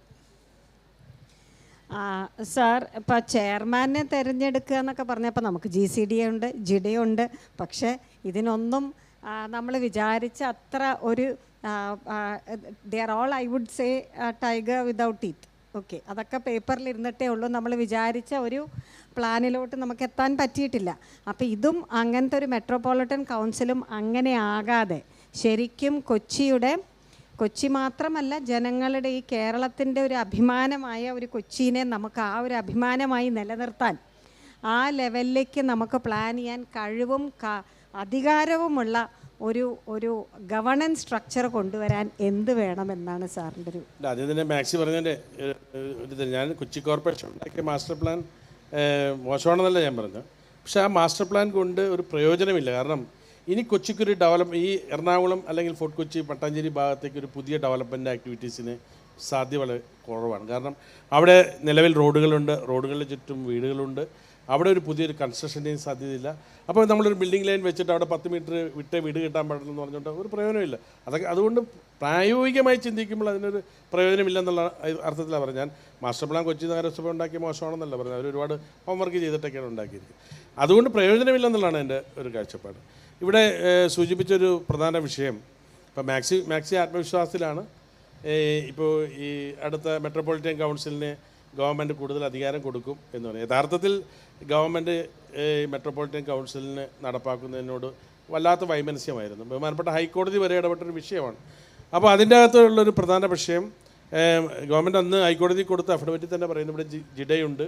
സാർ, ഇപ്പോൾ ചെയർമാനെ തിരഞ്ഞെടുക്കുക എന്നൊക്കെ പറഞ്ഞപ്പോൾ നമുക്ക് GCD ഉണ്ട്, ജിഡി ഉണ്ട്. പക്ഷേ ഇതിനൊന്നും നമ്മൾ വിചാരിച്ച അത്ര ഒരു they are all, I would say, tiger without teeth. Okay, അതൊക്കെ പേപ്പറിൽ ഇരുന്നിട്ടേ ഉള്ളൂ. നമ്മൾ വിചാരിച്ച ഒരു പ്ലാനിലോട്ട് നമുക്ക് എത്താൻ പറ്റിയിട്ടില്ല. അപ്പോൾ ഇതും അങ്ങനത്തെ ഒരു മെട്രോപൊളിറ്റൻ കൗൺസിലും അങ്ങനെ ആകാതെ ശരിക്കും കൊച്ചി മാത്രമല്ല, ജനങ്ങളുടെ ഈ കേരളത്തിൻ്റെ ഒരു അഭിമാനമായ ഒരു കൊച്ചിനെ നമുക്ക് ആ ഒരു അഭിമാനമായി നിലനിർത്താൻ ആ ലെവലിലേക്ക് നമുക്ക് പ്ലാൻ ചെയ്യാൻ കഴിവും അധികാരവുമുള്ള ഒരു ഗവർണൻസ് സ്ട്രക്ചർ കൊണ്ടുവരാൻ എന്ത് വേണമെന്നാണ് സാറിൻ്റെ ഒരു? ആദ്യം തന്നെ മാക്സി പറഞ്ഞതിൻ്റെ ഒരു ഞാൻ കൊച്ചി കോർപ്പറേഷൻ ഉണ്ടാക്കിയ മാസ്റ്റർ പ്ലാൻ മോശമാണെന്നല്ല ഞാൻ പറഞ്ഞത്. പക്ഷേ ആ മാസ്റ്റർ പ്ലാൻ കൊണ്ട് ഒരു പ്രയോജനമില്ല. കാരണം ഇനി കൊച്ചിക്കൊരു ഈ എറണാകുളം അല്ലെങ്കിൽ ഫോർട്ട് കൊച്ചി പട്ടാഞ്ചേരി ഭാഗത്തേക്ക് ഒരു പുതിയ ഡെവലപ്മെൻറ്റ് ആക്ടിവിറ്റീസിന് സാധ്യത വളരെ കുറവാണ്. കാരണം അവിടെ നിലവിൽ റോഡുകളുണ്ട്, റോഡുകളുടെ ചുറ്റും വീടുകളുണ്ട്, അവിടെ ഒരു പുതിയൊരു കൺസ്ട്രക്ഷൻ്റെയും സാധ്യതയില്ല. അപ്പോൾ നമ്മളൊരു ബിൽഡിംഗ് ലൈൻ വെച്ചിട്ട് അവിടെ 10 മീറ്റർ വിട്ടേ വീട് കിട്ടാൻ പാടില്ലെന്ന് പറഞ്ഞുകൊണ്ട് ഒരു പ്രയോജനമില്ല. അതുകൊണ്ട് പ്രായോഗികമായി ചിന്തിക്കുമ്പോൾ അതിനൊരു പ്രയോജനമില്ലെന്നുള്ള അർത്ഥത്തിലാണ് പറഞ്ഞത്. ഞാൻ മാസ്റ്റർ പ്ലാൻ കൊച്ചി നഗരസഭ ഉണ്ടാക്കിയ മോശമാണെന്നല്ല പറഞ്ഞത്. അവർ ഒരുപാട് ഹോംവർക്ക് ചെയ്തിട്ടൊക്കെയാണ് ഉണ്ടാക്കിയിരിക്കുന്നത്. അതുകൊണ്ട് പ്രയോജനമില്ലെന്നുള്ളതാണ് എൻ്റെ ഒരു കാഴ്ചപ്പാട്. ഇവിടെ സൂചിപ്പിച്ചൊരു പ്രധാന വിഷയം, ഇപ്പോൾ മാക്സി ആത്മവിശ്വാസത്തിലാണ് ഇപ്പോൾ ഈ അടുത്ത മെട്രോപൊളിറ്റൻ കൗൺസിലിന് ഗവൺമെൻറ് കൂടുതൽ അധികാരം കൊടുക്കും എന്ന് പറയും. യഥാർത്ഥത്തിൽ ഗവൺമെൻറ് മെട്രോപൊളിറ്റൻ കൗൺസിലിന് നടപ്പാക്കുന്നതിനോട് വല്ലാത്ത വൈമനസ്യമായിരുന്നു. ബഹുമാനപ്പെട്ട ഹൈക്കോടതി വരെ ഇടപെട്ടൊരു വിഷയമാണ്. അപ്പോൾ അതിൻ്റെ അകത്തുള്ളൊരു പ്രധാന വിഷയം, ഗവൺമെൻറ് അന്ന് ഹൈക്കോടതി കൊടുത്ത അഫിഡവിറ്റിൽ തന്നെ പറയുന്നു ഇവിടെ ജിഡയുണ്ട്,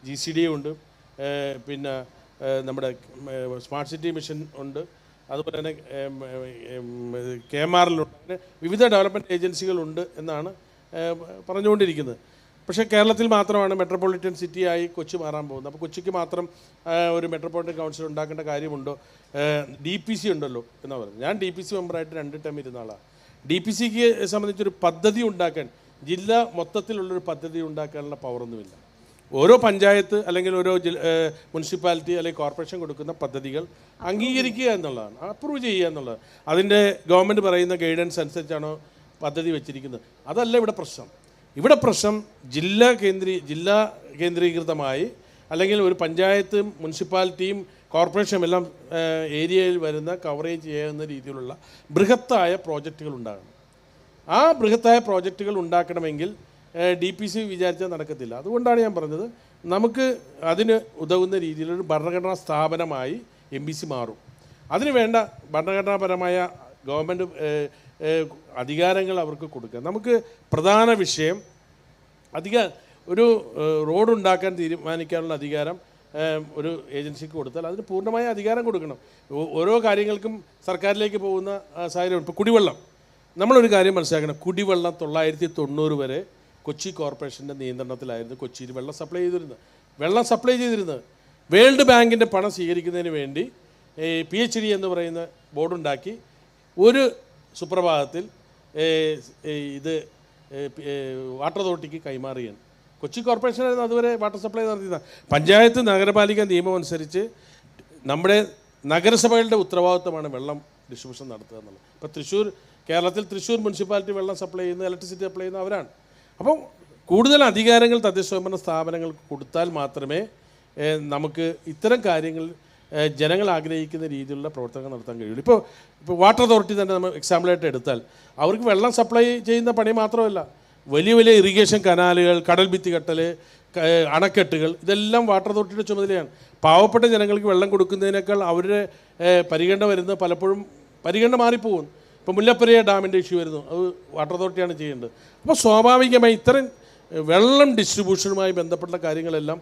GCD ഉണ്ട്, പിന്നെ നമ്മുടെ സ്മാർട്ട് സിറ്റി മിഷൻ ഉണ്ട്, അതുപോലെ തന്നെ KMRL ഉണ്ട്, വിവിധ ഡെവലപ്മെൻറ്റ് ഏജൻസികളുണ്ട് എന്നാണ് പറഞ്ഞുകൊണ്ടിരിക്കുന്നത്. പക്ഷേ കേരളത്തിൽ മാത്രമാണ് മെട്രോപൊളിറ്റൻ സിറ്റിയായി കൊച്ചി മാറാൻ പോകുന്നത്. അപ്പോൾ കൊച്ചിക്ക് മാത്രം ഒരു മെട്രോപൊളിറ്റൻ കൗൺസിൽ ഉണ്ടാക്കേണ്ട കാര്യമുണ്ടോ? DPC ഉണ്ടല്ലോ എന്നാണ് പറയുന്നത്. ഞാൻ DPC മെമ്പറായിട്ട് 2 ടൈം ഇരുന്ന ആളാണ്. DPCക്ക് സംബന്ധിച്ചൊരു പദ്ധതി ഉണ്ടാക്കാൻ, ജില്ല മൊത്തത്തിലുള്ളൊരു പദ്ധതി ഉണ്ടാക്കാനുള്ള പവറൊന്നുമില്ല. ഓരോ പഞ്ചായത്ത് അല്ലെങ്കിൽ ഓരോ മുനിസിപ്പാലിറ്റി അല്ലെങ്കിൽ കോർപ്പറേഷൻ കൊടുക്കുന്ന പദ്ധതികൾ അംഗീകരിക്കുക എന്നുള്ളതാണ്, അപ്രൂവ് ചെയ്യുക എന്നുള്ളതാണ്. അതിൻ്റെ ഗവൺമെൻറ് പറയുന്ന ഗൈഡൻസ് അനുസരിച്ചാണോ പദ്ധതി വെച്ചിരിക്കുന്നത്? അതല്ല ഇവിടെ പ്രശ്നം. ഇവിടെ പ്രശ്നം ജില്ലാ കേന്ദ്രീകൃതമായി അല്ലെങ്കിൽ ഒരു പഞ്ചായത്തും മുനിസിപ്പാലിറ്റിയും കോർപ്പറേഷനും എല്ലാം ഏരിയയിൽ വരുന്ന കവറേജ് ചെയ്യുന്ന രീതിയിലുള്ള ബൃഹത്തായ പ്രോജക്റ്റുകൾ ഉണ്ടാകണം. ആ ബൃഹത്തായ പ്രോജക്റ്റുകൾ ഉണ്ടാക്കണമെങ്കിൽ DPC വിചാരിച്ചാൽ നടക്കത്തില്ല. അതുകൊണ്ടാണ് ഞാൻ പറഞ്ഞത് നമുക്ക് അതിന് ഉതകുന്ന രീതിയിലൊരു ഭരണഘടനാ സ്ഥാപനമായി MBC മാറും. അതിന് വേണ്ട ഭരണഘടനാപരമായ ഗവൺമെൻറ് അധികാരങ്ങൾ അവർക്ക് കൊടുക്കുക. നമുക്ക് പ്രധാന വിഷയം ഒരു റോഡുണ്ടാക്കാൻ തീരുമാനിക്കാനുള്ള അധികാരം ഒരു ഏജൻസിക്ക് കൊടുത്താൽ അതിന് പൂർണ്ണമായ അധികാരം കൊടുക്കണം. ഓരോ കാര്യങ്ങൾക്കും സർക്കാരിലേക്ക് പോകുന്ന സാഹചര്യം. ഇപ്പോൾ കുടിവെള്ളം, നമ്മളൊരു കാര്യം മനസ്സിലാക്കണം, കുടിവെള്ളം 990 വരെ കൊച്ചി കോർപ്പറേഷൻ്റെ നിയന്ത്രണത്തിലായിരുന്നു കൊച്ചിയിൽ വെള്ളം സപ്ലൈ ചെയ്തിരുന്നത്. വേൾഡ് ബാങ്കിൻ്റെ പണം സ്വീകരിക്കുന്നതിന് വേണ്ടി PHD എന്ന് പറയുന്ന ബോർഡുണ്ടാക്കി ഒരു സുപ്രഭാതത്തിൽ ഇത് വാട്ടർ അതോറിറ്റിക്ക് കൈമാറുകയാണ്. കൊച്ചി കോർപ്പറേഷനായിരുന്നു അതുവരെ വാട്ടർ സപ്ലൈ നടത്തിയത്. പഞ്ചായത്ത് നഗരപാലിക നിയമം അനുസരിച്ച് നമ്മുടെ നഗരസഭകളുടെ ഉത്തരവാദിത്വമാണ് വെള്ളം ഡിസ്ട്രിബ്യൂഷൻ നടത്തുക എന്നുള്ളത്. ഇപ്പോൾ കേരളത്തിൽ തൃശ്ശൂർ മുനിസിപ്പാലിറ്റി വെള്ളം സപ്ലൈ ചെയ്യുന്ന, ഇലക്ട്രിസിറ്റി സപ്ലൈ ചെയ്യുന്ന അവരാണ്. അപ്പോൾ കൂടുതൽ അധികാരങ്ങൾ തദ്ദേശ സ്വയംഭരണ സ്ഥാപനങ്ങൾക്ക് കൊടുത്താൽ മാത്രമേ നമുക്ക് ഇത്തരം കാര്യങ്ങൾ ജനങ്ങൾ ആഗ്രഹിക്കുന്ന രീതിയിലുള്ള പ്രവർത്തനങ്ങൾ നടത്താൻ കഴിയുള്ളൂ. ഇപ്പോൾ വാട്ടർ അതോറിറ്റി തന്നെ നമ്മൾ എക്സാമ്പിളായിട്ട് എടുത്താൽ അവർക്ക് വെള്ളം സപ്ലൈ ചെയ്യുന്ന പണി മാത്രമല്ല, വലിയ വലിയ ഇറിഗേഷൻ കനാലുകൾ, കടൽ ഭിത്തി കെട്ടൽ, അണക്കെട്ടുകൾ, ഇതെല്ലാം വാട്ടർ അതോറിറ്റിയുടെ ചുമതലയാണ്. പാവപ്പെട്ട ജനങ്ങൾക്ക് വെള്ളം കൊടുക്കുന്നതിനേക്കാൾ അവരുടെ പരിഗണന വരുന്നത് പലപ്പോഴും പരിഗണന മാറിപ്പോകും. ഇപ്പോൾ മുല്ലപ്പെരിയ ഡാമിൻ്റെ ഇഷ്യൂ വരുന്നു, അത് വാട്ടർ അതോറിറ്റിയാണ് ചെയ്യേണ്ടത്. അപ്പോൾ സ്വാഭാവികമായി ഇത്തരം വെള്ളം ഡിസ്ട്രിബ്യൂഷനുമായി ബന്ധപ്പെട്ട കാര്യങ്ങളെല്ലാം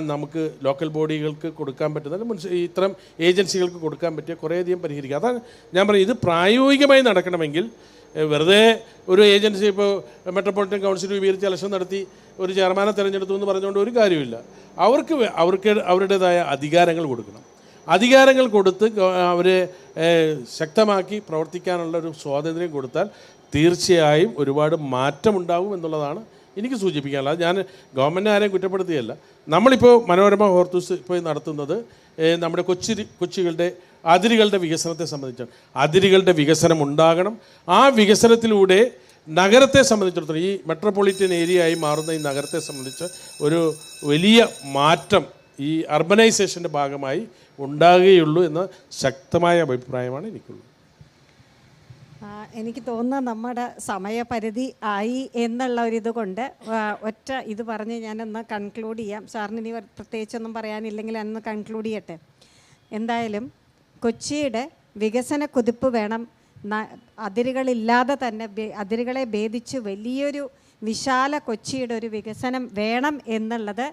നമുക്ക് ലോക്കൽ ബോഡികൾക്ക് കൊടുക്കാൻ പറ്റുന്ന ഇത്തരം ഏജൻസികൾക്ക് കൊടുക്കാൻ പറ്റിയ കുറേയധികം പരിഹരിക്കുക. അതാണ് ഞാൻ പറയുന്നത്. ഇത് പ്രായോഗികമായി നടക്കണമെങ്കിൽ വെറുതെ ഒരു ഏജൻസി ഇപ്പോൾ മെട്രോപൊളിറ്റൻ കൗൺസിൽ വിവരിച്ച് ഇലക്ഷൻ നടത്തി ഒരു ചെയർമാനെ തിരഞ്ഞെടുത്തു എന്ന് പറഞ്ഞുകൊണ്ട് ഒരു കാര്യമില്ല. അവർക്ക് അവരുടേതായ അധികാരങ്ങൾ കൊടുക്കണം. അധികാരങ്ങൾ കൊടുത്ത് അവരെ ശക്തമാക്കി പ്രവർത്തിക്കാനുള്ള ഒരു സ്വാതന്ത്ര്യം കൊടുത്താൽ തീർച്ചയായും ഒരുപാട് മാറ്റമുണ്ടാകും എന്നുള്ളതാണ് എനിക്ക് സൂചിപ്പിക്കാനുള്ളത്. ഞാൻ ഗവൺമെൻറ് ആരെയും കുറ്റപ്പെടുത്തുകയല്ല. നമ്മളിപ്പോൾ മനോരമ ഹോർത്തൂസ് ഇപ്പോൾ നടത്തുന്നത് നമ്മുടെ കൊച്ചികളുടെ അതിരുകളുടെ വികസനത്തെ സംബന്ധിച്ചാണ്. അതിരുകളുടെ വികസനം ഉണ്ടാകണം. ആ വികസനത്തിലൂടെ നഗരത്തെ സംബന്ധിച്ചിടത്തോളം, ഈ മെട്രോപൊളിറ്റൻ ഏരിയയായി മാറുന്ന ഈ നഗരത്തെ സംബന്ധിച്ച് ഒരു വലിയ മാറ്റം ഈ അർബനൈസേഷൻ്റെ ഭാഗമായി ഉണ്ടാകുകയുള്ളൂ എന്ന ശക്തമായ അഭിപ്രായമാണ് എനിക്കുള്ളത്. എനിക്ക് തോന്നുന്നത് നമ്മുടെ സമയപരിധി ആയി എന്നുള്ള ഒരിത് കൊണ്ട് ഒറ്റ ഇത് പറഞ്ഞ് ഞാനൊന്ന് കൺക്ലൂഡ് ചെയ്യാം. സാറിന് ഇനി പ്രത്യേകിച്ചൊന്നും പറയാനില്ലെങ്കിൽ അന്ന് കൺക്ലൂഡ് ചെയ്യട്ടെ. എന്തായാലും കൊച്ചിയുടെ വികസന കുതിപ്പ് വേണം. അതിരുകളില്ലാതെ തന്നെ അതിരുകളെ ഭേദിച്ച് വലിയൊരു വിശാല കൊച്ചിയുടെ ഒരു വികസനം വേണം എന്നുള്ളത്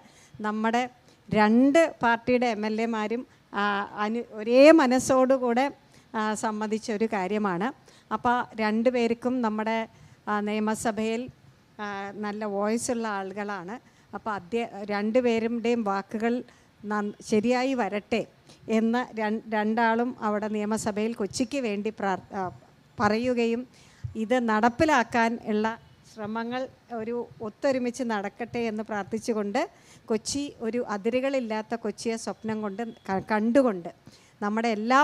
നമ്മുടെ 2 പാർട്ടിയുടെ MLA മാരും ഒരേ മനസ്സോടുകൂടെ സമ്മതിച്ച ഒരു കാര്യമാണ്. അപ്പോൾ രണ്ടുപേർക്കും നമ്മുടെ നിയമസഭയിൽ നല്ല വോയിസുള്ള ആളുകളാണ്. അപ്പോൾ രണ്ടുപേരുടെയും വാക്കുകൾ ശരിയായി വരട്ടെ എന്ന് രണ്ടാളും അവിടെ നിയമസഭയിൽ കൊച്ചിക്ക് വേണ്ടി പറയുകയും ഇത് നടപ്പിലാക്കാൻ ഉള്ള ശ്രമങ്ങൾ ഒരു ഒത്തൊരുമിച്ച് നടക്കട്ടെ എന്ന് പ്രാർത്ഥിച്ചുകൊണ്ട് കൊച്ചി ഒരു അതിരുകളില്ലാത്ത കൊച്ചിയെ സ്വപ്നം കൊണ്ട് കണ്ടുകൊണ്ട് നമ്മുടെ എല്ലാ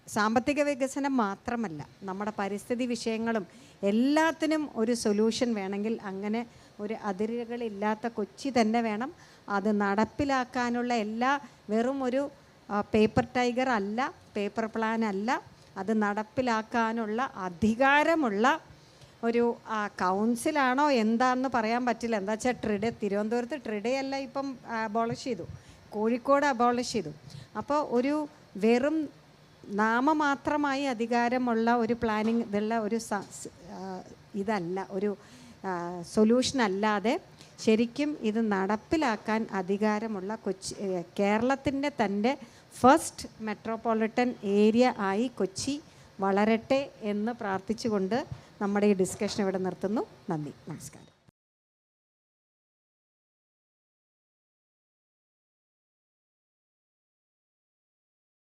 സാമ്പത്തിക വികസനം മാത്രമല്ല നമ്മുടെ പരിസ്ഥിതി വിഷയങ്ങളും എല്ലാത്തിനും ഒരു സൊല്യൂഷൻ വേണമെങ്കിൽ അങ്ങനെ ഒരു അതിരുകളില്ലാത്ത കൊച്ചി തന്നെ വേണം. അത് നടപ്പിലാക്കാനുള്ള വെറും ഒരു പേപ്പർ ടൈഗർ അല്ല, പേപ്പർ പ്ലാൻ അല്ല, അത് നടപ്പിലാക്കാനുള്ള അധികാരമുള്ള ഒരു കൗൺസിലാണോ എന്താണെന്ന് പറയാൻ പറ്റില്ല. എന്താ വെച്ചാൽ തിരുവനന്തപുരത്ത് ട്രിഡയല്ല ഇപ്പം അബോളിഷ് ചെയ്തു, കോഴിക്കോട് അബോളിഷ് ചെയ്തു. അപ്പോൾ ഒരു വെറും നാമമാത്രമായി അധികാരമുള്ള ഒരു പ്ലാനിങ് ഇതുള്ള ഒരു ഇതല്ല, ഒരു സൊല്യൂഷൻ അല്ലാതെ ശരിക്കും ഇത് നടപ്പിലാക്കാൻ അധികാരമുള്ള കേരളത്തിൻ്റെ തന്നെ ഫസ്റ്റ് മെട്രോപൊളിറ്റൻ ഏരിയ ആയി കൊച്ചി വളരട്ടെ എന്ന് പ്രാർത്ഥിച്ചുകൊണ്ട് നമ്മുടെ ഈ ഡിസ്കഷൻ ഇവിടെ നിർത്തുന്നു. നന്ദി, നമസ്കാരം.